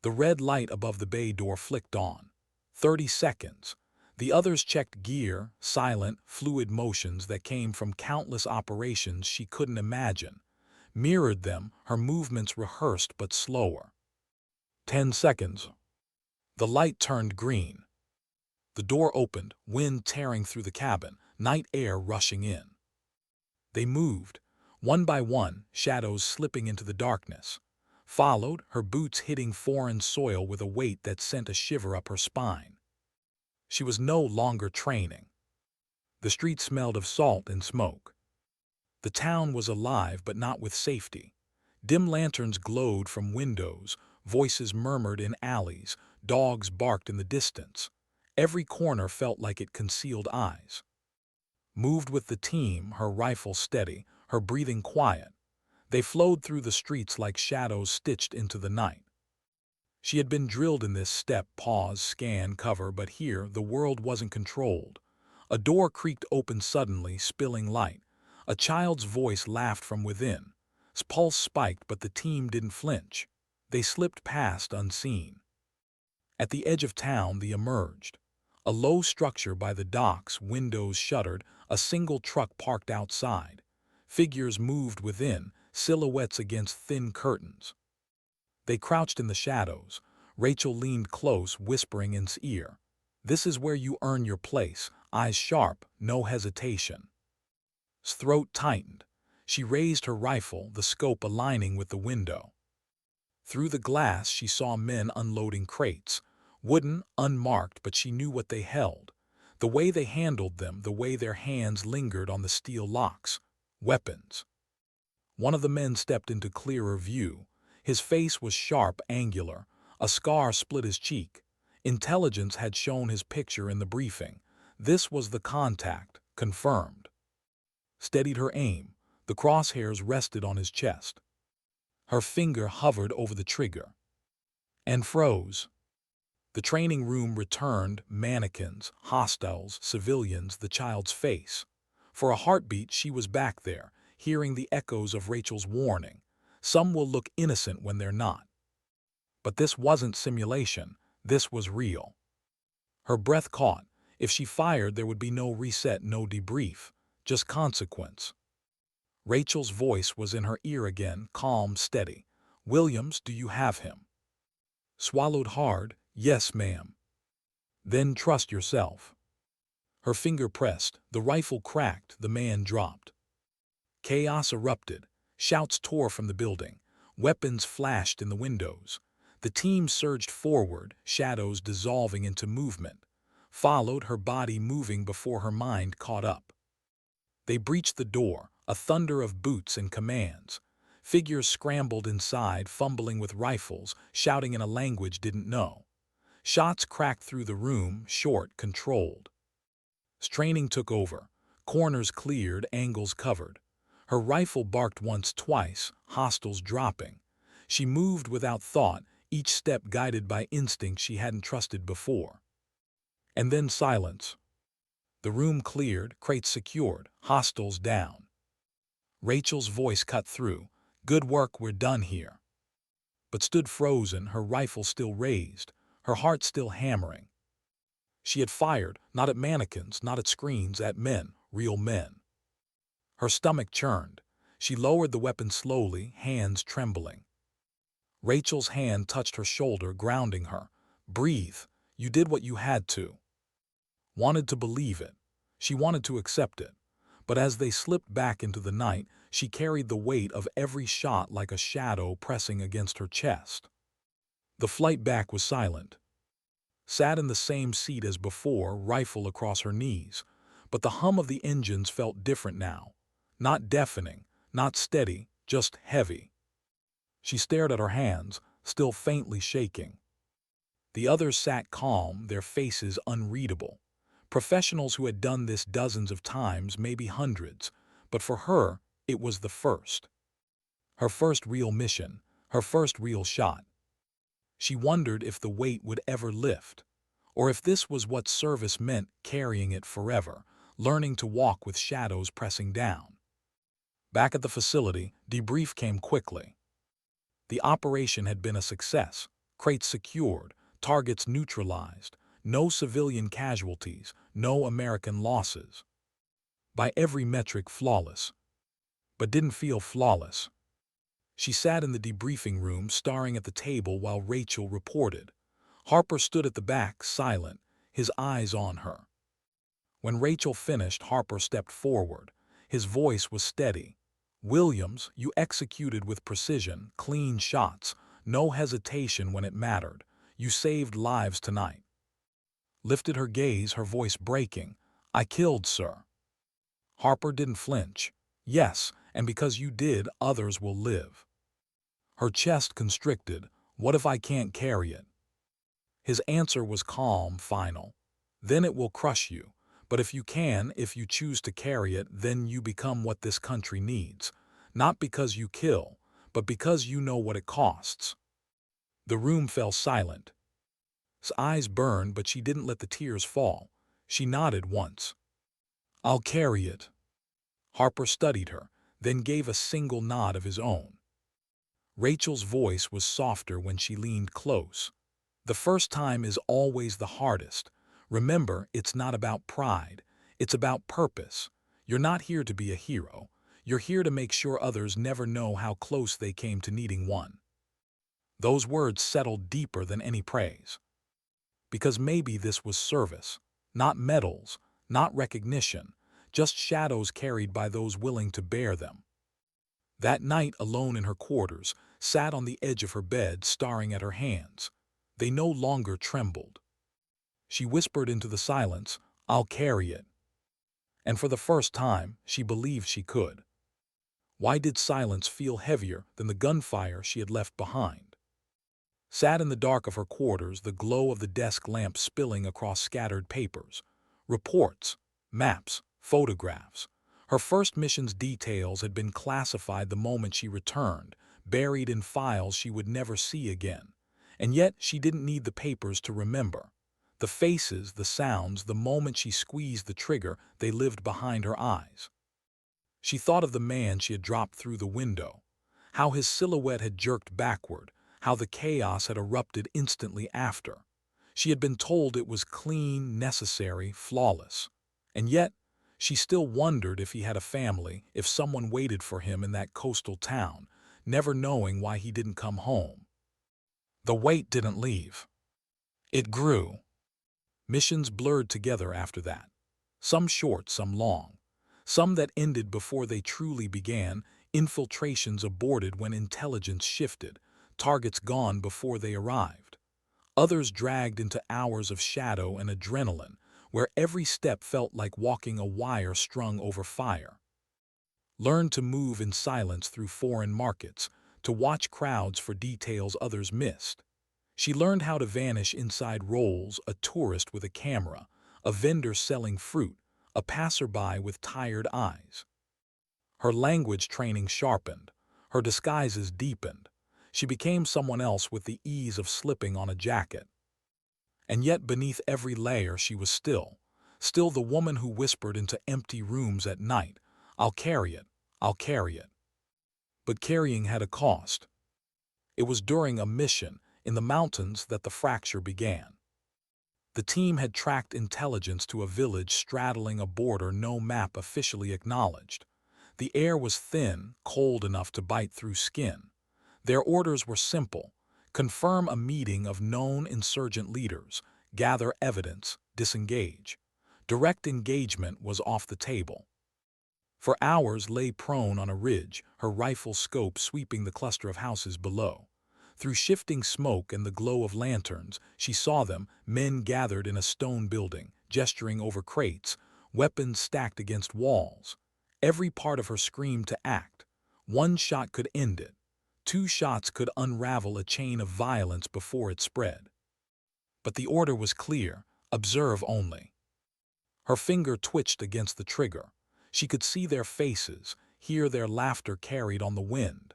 The red light above the bay door flicked on. 30 seconds. The others checked gear, silent, fluid motions that came from countless operations she couldn't imagine. Mirrored them, her movements rehearsed but slower. 10 seconds. The light turned green. The door opened, wind tearing through the cabin, night air rushing in. They moved, one by one, shadows slipping into the darkness. Followed, her boots hitting foreign soil with a weight that sent a shiver up her spine. She was no longer training. The street smelled of salt and smoke. The town was alive, but not with safety. Dim lanterns glowed from windows, voices murmured in alleys, dogs barked in the distance. Every corner felt like it concealed eyes. Moved with the team, her rifle steady, her breathing quiet, they flowed through the streets like shadows stitched into the night. She had been drilled in this: step, pause, scan, cover, but here the world wasn't controlled. A door creaked open suddenly, spilling light. A child's voice laughed from within. Pulse spiked, but the team didn't flinch. They slipped past unseen. At the edge of town they emerged. A low structure by the docks, windows shuttered, a single truck parked outside. Figures moved within, silhouettes against thin curtains. They crouched in the shadows. Rachel leaned close, whispering in his ear. "This is where you earn your place," eyes sharp, no hesitation. His throat tightened. She raised her rifle, the scope aligning with the window. Through the glass she saw men unloading crates. Wooden, unmarked, but she knew what they held. The way they handled them, the way their hands lingered on the steel locks. Weapons. One of the men stepped into clearer view. His face was sharp, angular. A scar split his cheek. Intelligence had shown his picture in the briefing. This was the contact, confirmed. Steadied her aim. The crosshairs rested on his chest. Her finger hovered over the trigger. And froze. The training room returned, mannequins, hostiles, civilians, the child's face. For a heartbeat she was back there, hearing the echoes of Rachel's warning. Some will look innocent when they're not. But this wasn't simulation. This was real. Her breath caught. If she fired, there would be no reset, no debrief, just consequence. Rachel's voice was in her ear again, calm, steady. "Williams, do you have him?" Swallowed hard. "Yes, ma'am." "Then trust yourself." Her finger pressed. The rifle cracked. The man dropped. Chaos erupted. Shouts tore from the building. Weapons flashed in the windows. The team surged forward, shadows dissolving into movement. Followed, her body moving before her mind caught up. They breached the door, a thunder of boots and commands. Figures scrambled inside, fumbling with rifles, shouting in a language didn't know. Shots cracked through the room, short, controlled. Straining took over. Corners cleared, angles covered. Her rifle barked once, twice, hostiles dropping. She moved without thought, each step guided by instinct she hadn't trusted before. And then silence. The room cleared, crates secured, hostiles down. Rachel's voice cut through. "Good work, we're done here." But stood frozen, her rifle still raised, her heart still hammering. She had fired, not at mannequins, not at screens, at men, real men. Her stomach churned. She lowered the weapon slowly, hands trembling. Rachel's hand touched her shoulder, grounding her. "Breathe. You did what you had to." Wanted to believe it. She wanted to accept it. But as they slipped back into the night, she carried the weight of every shot like a shadow pressing against her chest. The flight back was silent. Sat in the same seat as before, rifle across her knees. But the hum of the engines felt different now. Not deafening, not steady, just heavy. She stared at her hands, still faintly shaking. The others sat calm, their faces unreadable. Professionals who had done this dozens of times, maybe hundreds, but for her, it was the first. Her first real mission, her first real shot. She wondered if the weight would ever lift, or if this was what service meant, carrying it forever, learning to walk with shadows pressing down. Back at the facility, debrief came quickly. The operation had been a success, crates secured, targets neutralized, no civilian casualties, no American losses. By every metric flawless. But didn't feel flawless. She sat in the debriefing room, staring at the table while Rachel reported. Harper stood at the back, silent, his eyes on her. When Rachel finished, Harper stepped forward. His voice was steady. "Williams, you executed with precision, clean shots, no hesitation when it mattered. You saved lives tonight." Lifted her gaze, her voice breaking. "I killed, sir." Harper didn't flinch. "Yes, and because you did, others will live." Her chest constricted. "What if I can't carry it?" His answer was calm, final. "Then it will crush you. But if you can, if you choose to carry it, then you become what this country needs. Not because you kill, but because you know what it costs." The room fell silent. His eyes burned, but she didn't let the tears fall. She nodded once. "I'll carry it." Harper studied her, then gave a single nod of his own. Rachel's voice was softer when she leaned close. "The first time is always the hardest. Remember, it's not about pride. It's about purpose. You're not here to be a hero. You're here to make sure others never know how close they came to needing one." Those words settled deeper than any praise. Because maybe this was service. Not medals, not recognition, just shadows carried by those willing to bear them. That night, alone in her quarters, sat on the edge of her bed, staring at her hands. They no longer trembled. She whispered into the silence, "I'll carry it." And for the first time, she believed she could. Why did silence feel heavier than the gunfire she had left behind? Sat in the dark of her quarters, the glow of the desk lamp spilling across scattered papers. Reports, maps, photographs. Her first mission's details had been classified the moment she returned, buried in files she would never see again. And yet she didn't need the papers to remember. The faces, the sounds, the moment she squeezed the trigger, they lived behind her eyes. She thought of the man she had dropped through the window, how his silhouette had jerked backward, how the chaos had erupted instantly after. She had been told it was clean, necessary, flawless. And yet, she still wondered if he had a family, if someone waited for him in that coastal town, never knowing why he didn't come home. The weight didn't leave. It grew. Missions blurred together after that. Some short, some long. Some that ended before they truly began, infiltrations aborted when intelligence shifted, targets gone before they arrived. Others dragged into hours of shadow and adrenaline, where every step felt like walking a wire strung over fire. Learned to move in silence through foreign markets, to watch crowds for details others missed. She learned how to vanish inside roles, a tourist with a camera, a vendor selling fruit, a passerby with tired eyes. Her language training sharpened, her disguises deepened. She became someone else with the ease of slipping on a jacket. And yet beneath every layer she was still the woman who whispered into empty rooms at night, "I'll carry it, I'll carry it." But carrying had a cost. It was during a mission in the mountains that the fracture began. The team had tracked intelligence to a village straddling a border no map officially acknowledged. The air was thin, cold enough to bite through skin. Their orders were simple: confirm a meeting of known insurgent leaders, gather evidence, disengage. Direct engagement was off the table. For hours lay prone on a ridge, her rifle scope sweeping the cluster of houses below. Through shifting smoke and the glow of lanterns, she saw them, men gathered in a stone building, gesturing over crates, weapons stacked against walls. Every part of her screamed to act. One shot could end it. 2 shots could unravel a chain of violence before it spread. But the order was clear: observe only. Her finger twitched against the trigger. She could see their faces, hear their laughter carried on the wind.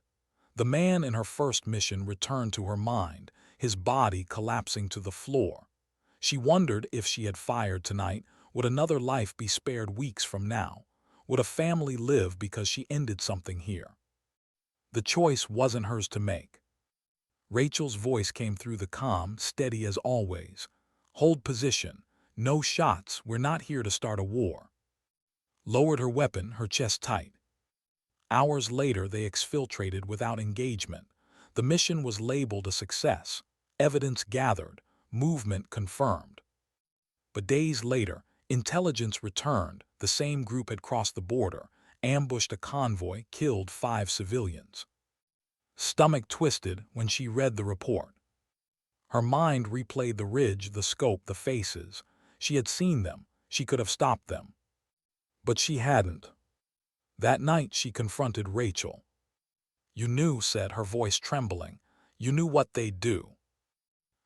The man in her first mission returned to her mind, his body collapsing to the floor. She wondered if she had fired tonight, would another life be spared weeks from now? Would a family live because she ended something here? The choice wasn't hers to make. Rachel's voice came through the calm, steady as always. "Hold position. No shots. We're not here to start a war." Lowered her weapon, her chest tight. Hours later, they exfiltrated without engagement. The mission was labeled a success. Evidence gathered. Movement confirmed. But days later, Intelligence returned. The same group had crossed the border, ambushed a convoy, killed 5 civilians. Stomach twisted when she read the report. Her mind replayed the ridge, the scope, the faces. She had seen them. She could have stopped them. But she hadn't. That night she confronted Rachel. "You knew," said her voice trembling. "You knew what they'd do."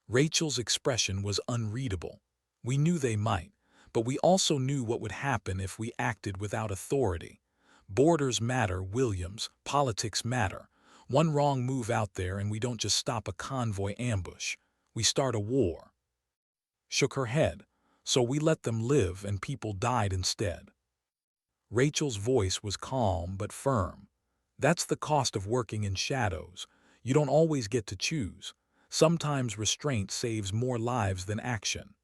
Rachel's expression was unreadable. We knew they might, but we also knew what would happen if we acted without authority. Borders matter, Williams. Politics matter. One wrong move out there and we don't just stop a convoy ambush. We start a war. Shook her head. So we let them live and people died instead. Rachel's voice was calm but firm. That's the cost of working in shadows. You don't always get to choose. Sometimes restraint saves more lives than action.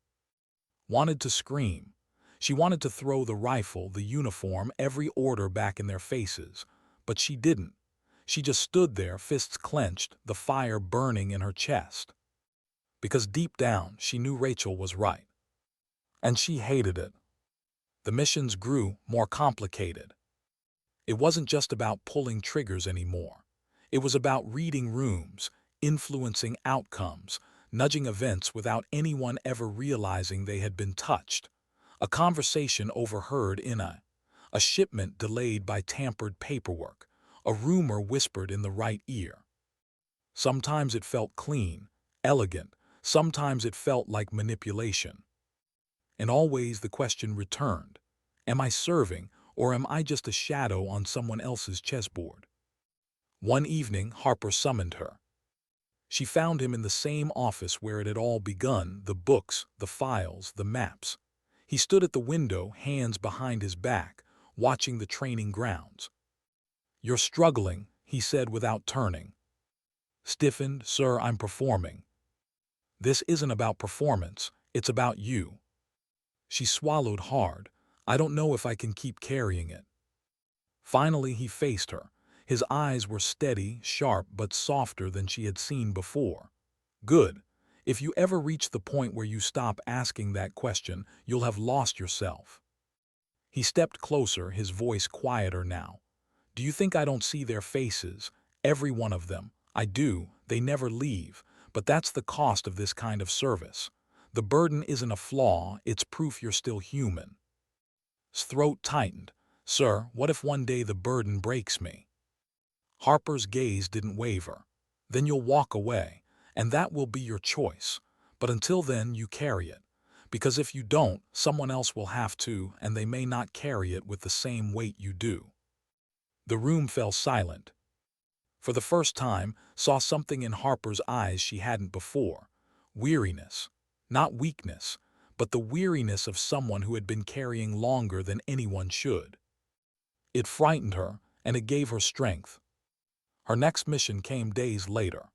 Wanted to scream. She wanted to throw the rifle, the uniform, every order back in their faces. But she didn't. She just stood there, fists clenched, the fire burning in her chest. Because deep down, she knew Rachel was right. And she hated it. The missions grew more complicated. It wasn't just about pulling triggers anymore. It was about reading rooms, influencing outcomes, nudging events without anyone ever realizing they had been touched. A conversation overheard in a shipment delayed by tampered paperwork, a rumor whispered in the right ear. Sometimes it felt clean, elegant, sometimes it felt like manipulation. And always the question returned, am I serving or am I just a shadow on someone else's chessboard? One evening, Harper summoned her. She found him in the same office where it had all begun, the books, the files, the maps. He stood at the window, hands behind his back, watching the training grounds. "You're struggling," he said without turning. Stiffened, "Sir, I'm performing." "This isn't about performance, it's about you." She swallowed hard. "I don't know if I can keep carrying it." Finally he faced her. His eyes were steady, sharp, but softer than she had seen before. "Good. If you ever reach the point where you stop asking that question, you'll have lost yourself." He stepped closer, his voice quieter now. "Do you think I don't see their faces? Every one of them. I do. They never leave. But that's the cost of this kind of service. The burden isn't a flaw, it's proof you're still human." His throat tightened. "Sir, what if one day the burden breaks me?" Harper's gaze didn't waver. "Then you'll walk away, and that will be your choice. But until then, you carry it. Because if you don't, someone else will have to, and they may not carry it with the same weight you do." The room fell silent. For the first time, saw something in Harper's eyes she hadn't before. Weariness. Not weakness, but the weariness of someone who had been carrying longer than anyone should. It frightened her, and it gave her strength. Her next mission came days later.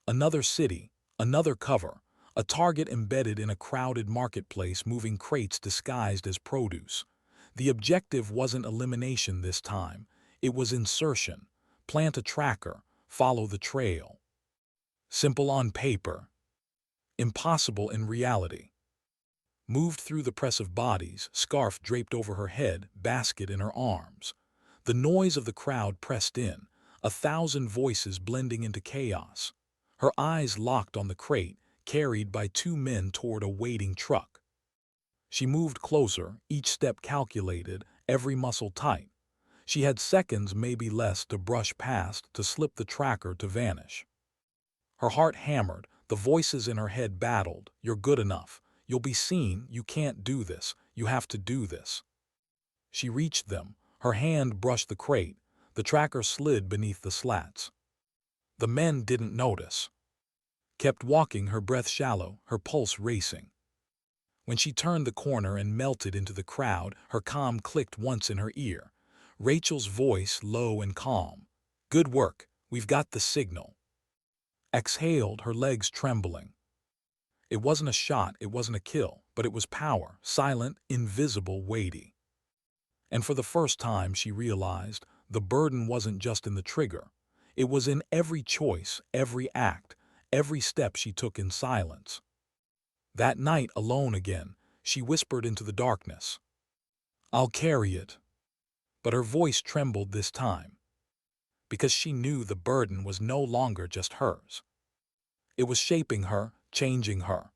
Another city, another cover, a target embedded in a crowded marketplace moving crates disguised as produce. The objective wasn't elimination this time, it was insertion. Plant a tracker, follow the trail. Simple on paper. Impossible in reality. Moved through the press of bodies, scarf draped over her head, basket in her arms. The noise of the crowd pressed in, 1,000 voices blending into chaos. Her eyes locked on the crate, carried by 2 men toward a waiting truck. She moved closer, each step calculated, every muscle tight. She had seconds, maybe less, to brush past, to slip the tracker, to vanish. Her heart hammered, the voices in her head battled. "You're good enough. You'll be seen. You can't do this. You have to do this." She reached them. Her hand brushed the crate. The tracker slid beneath the slats. The men didn't notice. Kept walking, her breath shallow, her pulse racing. When she turned the corner and melted into the crowd, her comm clicked once in her ear. Rachel's voice, low and calm. "Good work. We've got the signal." Exhaled, her legs trembling. It wasn't a shot, it wasn't a kill, but it was power, silent, invisible, weighty. And for the first time she realized the burden wasn't just in the trigger. It was in every choice, every act, every step she took in silence. That night, alone again, she whispered into the darkness. "I'll carry it." But her voice trembled this time, because she knew the burden was no longer just hers. It was shaping her, changing her.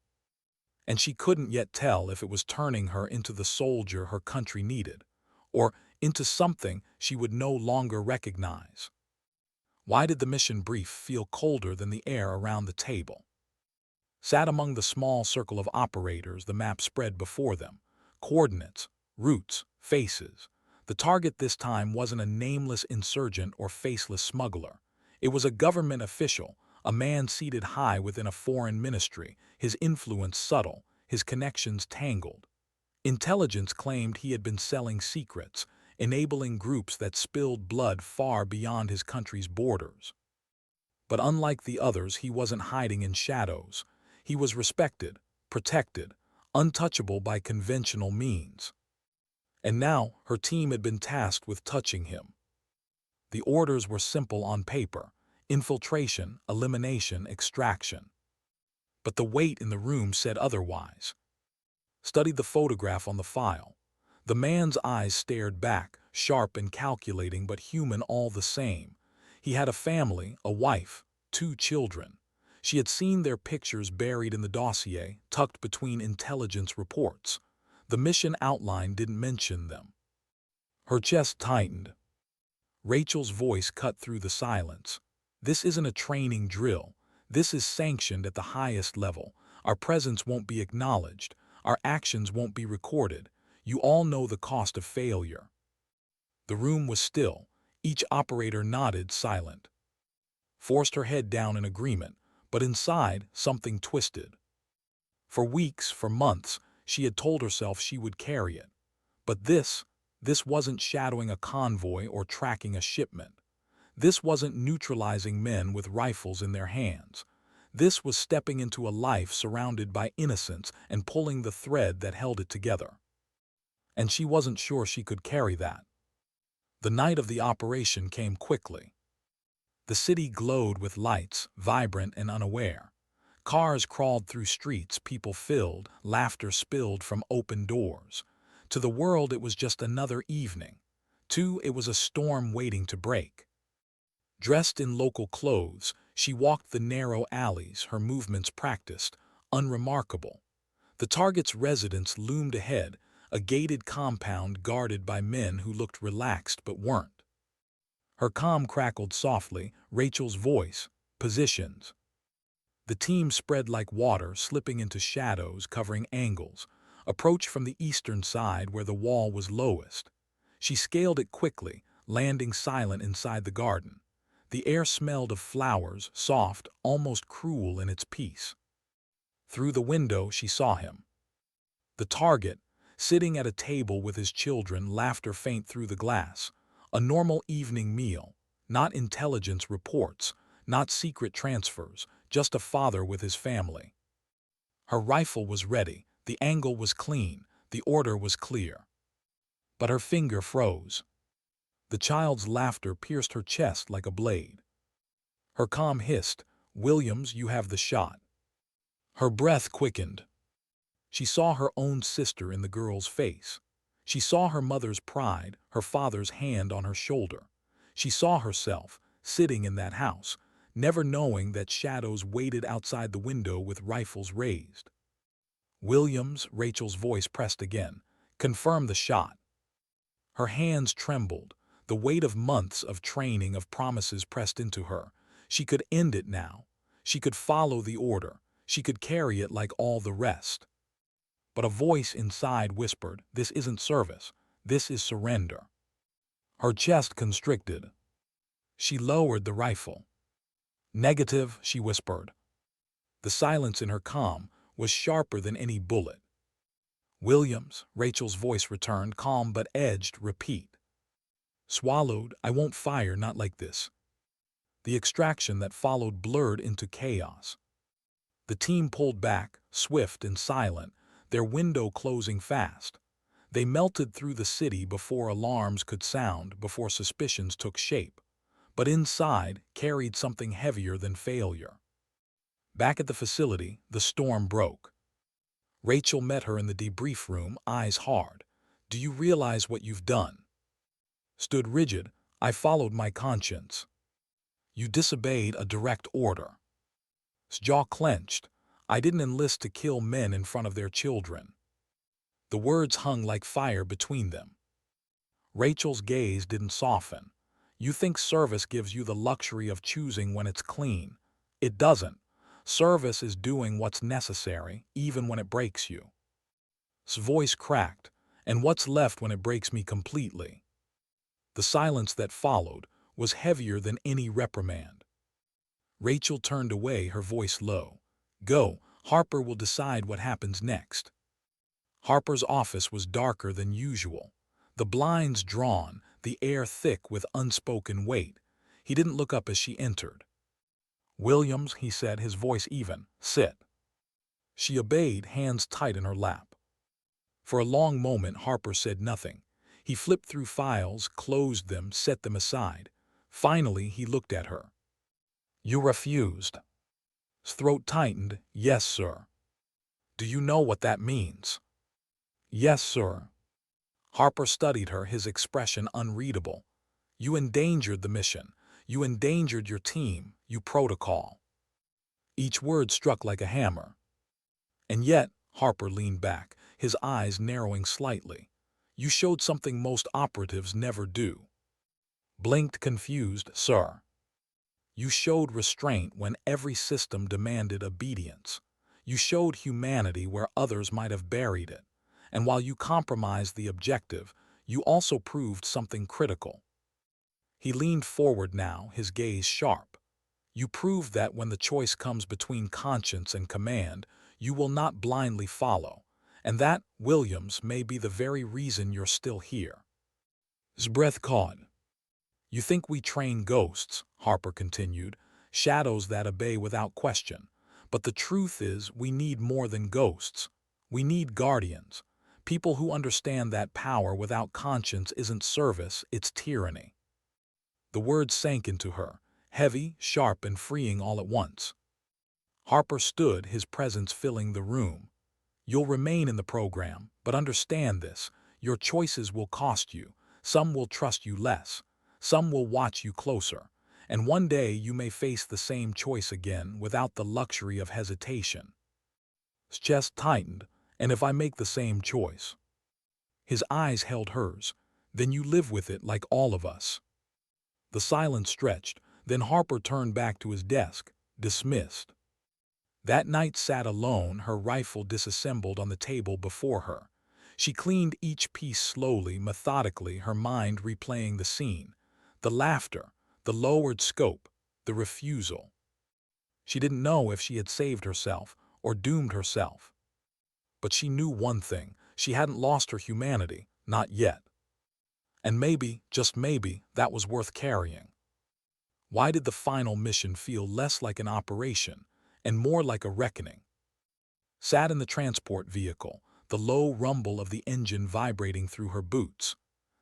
And she couldn't yet tell if it was turning her into the soldier her country needed, or into something she would no longer recognize. Why did the mission brief feel colder than the air around the table? Sat among the small circle of operators, the map spread before them. Coordinates, routes, faces. The target this time wasn't a nameless insurgent or faceless smuggler. It was a government official, a man seated high within a foreign ministry, his influence subtle, his connections tangled. Intelligence claimed he had been selling secrets, enabling groups that spilled blood far beyond his country's borders. But unlike the others, he wasn't hiding in shadows. He was respected, protected, untouchable by conventional means. And now her team had been tasked with touching him. The orders were simple on paper: infiltration, elimination, extraction. But the weight in the room said otherwise. Studied the photograph on the file. The man's eyes stared back, sharp and calculating but human all the same. He had a family, a wife, 2 children. She had seen their pictures buried in the dossier, tucked between intelligence reports. The mission outline didn't mention them. Her chest tightened. Rachel's voice cut through the silence. "This isn't a training drill. This is sanctioned at the highest level. Our presence won't be acknowledged. Our actions won't be recorded. You all know the cost of failure." The room was still. Each operator nodded, silent. Forced her head down in agreement, but inside something twisted. For weeks, for months, she had told herself she would carry it. But this wasn't shadowing a convoy or tracking a shipment. This wasn't neutralizing men with rifles in their hands. This was stepping into a life surrounded by innocence and pulling the thread that held it together. And she wasn't sure she could carry that. The night of the operation came quickly. The city glowed with lights, vibrant and unaware. Cars crawled through streets, people filled, laughter spilled from open doors. To the world it was just another evening. It was a storm waiting to break. Dressed in local clothes, she walked the narrow alleys, her movements practiced, unremarkable. The target's residence loomed ahead, a gated compound guarded by men who looked relaxed but weren't. Her comm crackled softly, Rachel's voice, "Positions." The team spread like water, slipping into shadows, covering angles. Approach from the eastern side where the wall was lowest. She scaled it quickly, landing silent inside the garden. The air smelled of flowers, soft, almost cruel in its peace. Through the window she saw him. The target, sitting at a table with his children, laughter faint through the glass. A normal evening meal, not intelligence reports, not secret transfers, just a father with his family. Her rifle was ready, the angle was clean, the order was clear. But her finger froze. The child's laughter pierced her chest like a blade. Her comm hissed, "Williams, you have the shot." Her breath quickened. She saw her own sister in the girl's face. She saw her mother's pride, her father's hand on her shoulder. She saw herself, sitting in that house, never knowing that shadows waited outside the window with rifles raised. "Williams," Rachel's voice pressed again, "confirm the shot." Her hands trembled, the weight of months of training, of promises pressed into her. She could end it now. She could follow the order. She could carry it like all the rest. But a voice inside whispered, "This isn't service. This is surrender." Her chest constricted. She lowered the rifle. "Negative," she whispered. The silence in her comm was sharper than any bullet. "Williams," Rachel's voice returned, calm but edged, "repeat." Swallowed, "I won't fire, not like this." The extraction that followed blurred into chaos. The team pulled back, swift and silent, their window closing fast. They melted through the city before alarms could sound, before suspicions took shape. But inside carried something heavier than failure. Back at the facility, the storm broke. Rachel met her in the debrief room, eyes hard. "Do you realize what you've done?" Stood rigid. "I followed my conscience." "You disobeyed a direct order." Jaw clenched. "I didn't enlist to kill men in front of their children." The words hung like fire between them. Rachel's gaze didn't soften. "You think service gives you the luxury of choosing when it's clean. It doesn't. Service is doing what's necessary, even when it breaks you." His voice cracked. "And what's left when it breaks me completely?" The silence that followed was heavier than any reprimand. Rachel turned away, her voice low. "Go. Harper will decide what happens next." Harper's office was darker than usual. The blinds drawn, the air thick with unspoken weight. He didn't look up as she entered. "Williams," he said, his voice even, "sit." She obeyed, hands tight in her lap. For a long moment Harper said nothing. He flipped through files, closed them, set them aside. Finally he looked at her. "You refused." His throat tightened. "Yes, sir." "Do you know what that means?" "Yes, sir." Harper studied her, his expression unreadable. "You endangered the mission. You endangered your team, you protocol." Each word struck like a hammer. "And yet," Harper leaned back, his eyes narrowing slightly, "you showed something most operatives never do." Blinked, confused. "Sir." "You showed restraint when every system demanded obedience. You showed humanity where others might have buried it. And while you compromised the objective, you also proved something critical." He leaned forward now, his gaze sharp. "You proved that when the choice comes between conscience and command, you will not blindly follow. And that, Williams, may be the very reason you're still here." His breath caught. "You think we train ghosts," Harper continued, "shadows that obey without question. But the truth is we need more than ghosts. We need guardians. People who understand that power without conscience isn't service, it's tyranny." The words sank into her, heavy, sharp, and freeing all at once. Harper stood, his presence filling the room. "You'll remain in the program, but understand this. Your choices will cost you. Some will trust you less. Some will watch you closer. And one day you may face the same choice again without the luxury of hesitation." His chest tightened. "And if I make the same choice?" His eyes held hers. "Then you live with it like all of us." The silence stretched. Then Harper turned back to his desk, dismissed. That night sat alone, her rifle disassembled on the table before her. She cleaned each piece slowly, methodically, her mind replaying the scene. The laughter, the lowered scope, the refusal. She didn't know if she had saved herself or doomed herself. But she knew one thing: she hadn't lost her humanity, not yet. And maybe, just maybe, that was worth carrying. Why did the final mission feel less like an operation and more like a reckoning? Sat in the transport vehicle, the low rumble of the engine vibrating through her boots.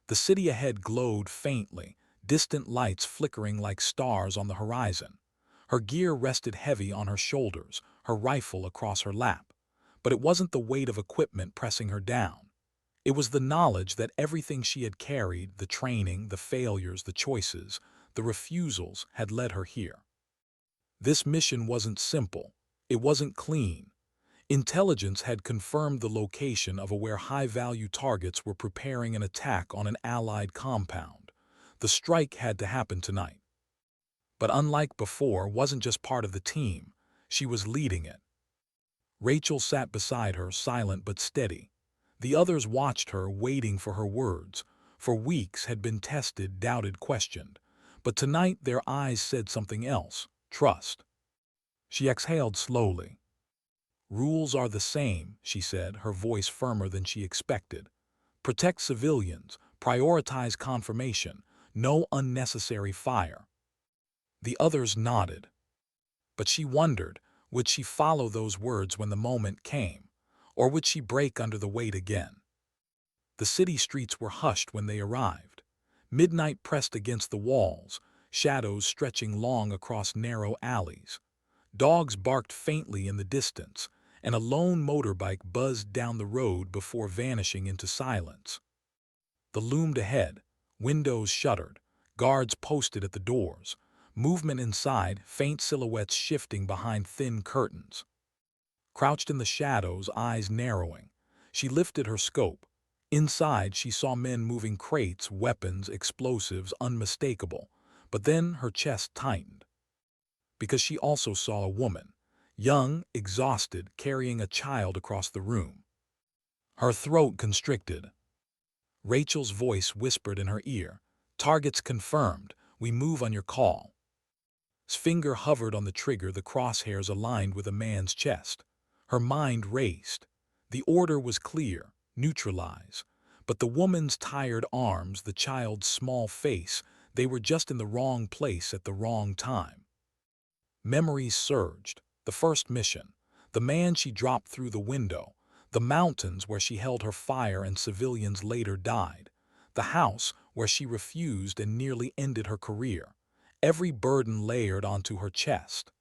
The city ahead glowed faintly, distant lights flickering like stars on the horizon. Her gear rested heavy on her shoulders, her rifle across her lap. But it wasn't the weight of equipment pressing her down. It was the knowledge that everything she had carried, the training, the failures, the choices, the refusals, had led her here. This mission wasn't simple. It wasn't clean. Intelligence had confirmed the location of where high-value targets were preparing an attack on an Allied compound. The strike had to happen tonight. But unlike before, wasn't just part of the team. She was leading it. Rachel sat beside her, silent but steady. The others watched her, waiting for her words. For weeks had been tested, doubted, questioned. But tonight their eyes said something else: trust. She exhaled slowly. "Rules are the same," she said, her voice firmer than she expected. "Protect civilians, prioritize confirmation, no unnecessary fire." The others nodded. But she wondered, would she follow those words when the moment came? Or would she break under the weight again? The city streets were hushed when they arrived. Midnight pressed against the walls, shadows stretching long across narrow alleys. Dogs barked faintly in the distance, and a lone motorbike buzzed down the road before vanishing into silence. The loomed ahead, windows shuttered, guards posted at the doors, movement inside, faint silhouettes shifting behind thin curtains. Crouched in the shadows, eyes narrowing, she lifted her scope. Inside, she saw men moving crates, weapons, explosives, unmistakable. But then her chest tightened, because she also saw a woman, young, exhausted, carrying a child across the room. Her throat constricted. Rachel's voice whispered in her ear, "Targets confirmed. We move on your call." His finger hovered on the trigger, the crosshairs aligned with a man's chest. Her mind raced. The order was clear: neutralize. But the woman's tired arms, the child's small face, they were just in the wrong place at the wrong time. Memories surged. The first mission, the man she dropped through the window, the mountains where she held her fire and civilians later died, the house where she refused and nearly ended her career, every burden layered onto her chest.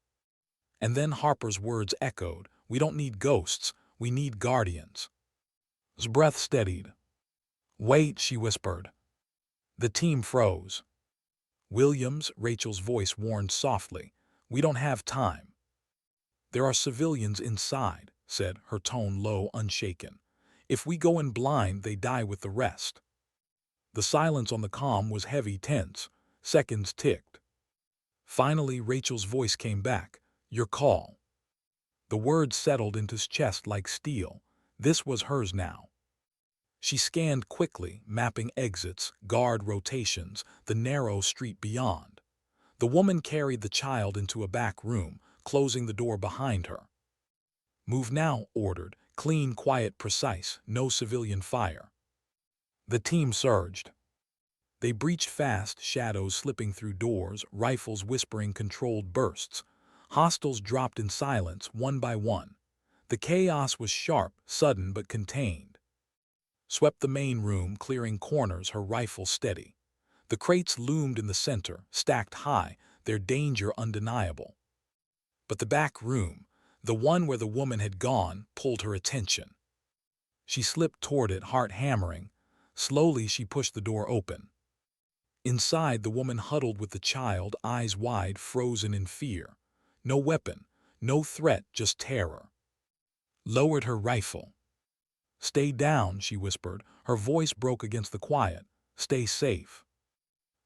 And then Harper's words echoed, "We don't need ghosts, we need guardians." His breath steadied. "Wait," she whispered. The team froze. "Williams," Rachel's voice warned softly, "we don't have time." "There are civilians inside," said, her tone low, unshaken. "If we go in blind, they die with the rest." The silence on the comm was heavy, tense. Seconds ticked. Finally, Rachel's voice came back, "Your call." The words settled into his chest like steel. This was hers now. She scanned quickly, mapping exits, guard rotations, the narrow street beyond. The woman carried the child into a back room, closing the door behind her. "Move now," ordered, "clean, quiet, precise, no civilian fire." The team surged. They breached fast, shadows slipping through doors, rifles whispering controlled bursts. Hostiles dropped in silence, one by one. The chaos was sharp, sudden, but contained. Swept the main room, clearing corners, her rifle steady. The crates loomed in the center, stacked high, their danger undeniable. But the back room, the one where the woman had gone, pulled her attention. She slipped toward it, heart hammering. Slowly she pushed the door open. Inside, the woman huddled with the child, eyes wide, frozen in fear. No weapon, no threat, just terror. Lowered her rifle. "Stay down," she whispered. Her voice broke against the quiet. "Stay safe."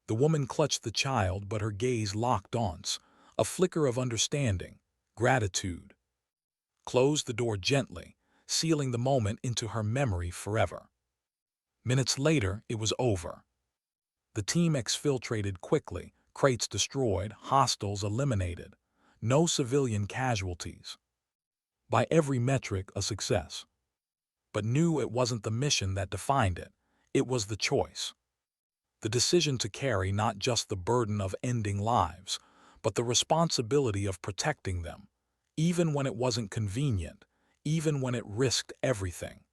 The woman clutched the child, but her gaze locked once. A flicker of understanding, gratitude. Closed the door gently, sealing the moment into her memory forever. Minutes later, it was over. The team exfiltrated quickly, crates destroyed, hostiles eliminated. No civilian casualties. By every metric, a success. But knew it wasn't the mission that defined it. It was the choice. The decision to carry not just the burden of ending lives, but the responsibility of protecting them, even when it wasn't convenient, even when it risked everything.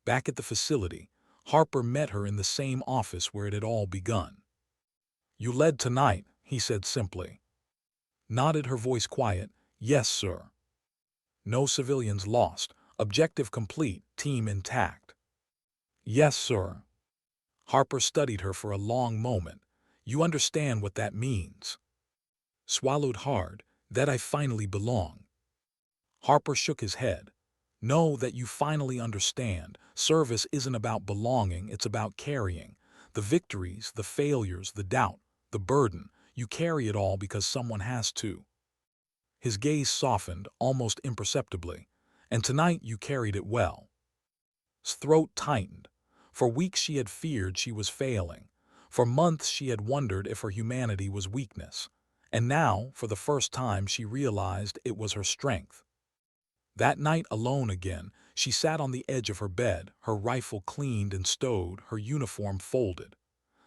Back at the facility, Harper met her in the same office where it had all begun. "You led tonight," he said simply. Nodded, her voice quiet, "Yes, sir." "No civilians lost. Objective complete. Team intact." "Yes, sir." Harper studied her for a long moment. "You understand what that means?" Swallowed hard. "That I finally belong." Harper shook his head. "Know that you finally understand. Service isn't about belonging, it's about carrying. The victories, the failures, the doubt, the burden, you carry it all because someone has to." His gaze softened, almost imperceptibly. "And tonight you carried it well." His throat tightened. For weeks she had feared she was failing. For months she had wondered if her humanity was weakness. And now, for the first time, she realized it was her strength. That night, alone again, she sat on the edge of her bed, her rifle cleaned and stowed, her uniform folded.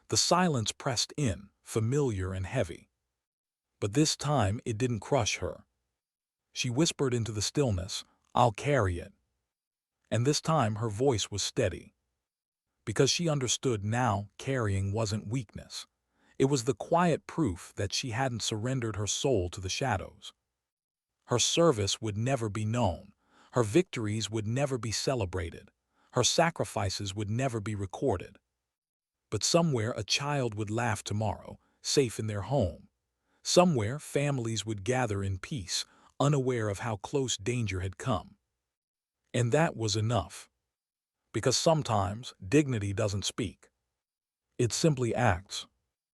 The silence pressed in, familiar and heavy. But this time it didn't crush her. She whispered into the stillness, "I'll carry it." And this time her voice was steady. Because she understood now carrying wasn't weakness. It was the quiet proof that she hadn't surrendered her soul to the shadows. Her service would never be known. Her victories would never be celebrated. Her sacrifices would never be recorded. But somewhere a child would laugh tomorrow, safe in their home. Somewhere families would gather in peace, unaware of how close danger had come. And that was enough. Because sometimes dignity doesn't speak. It simply acts.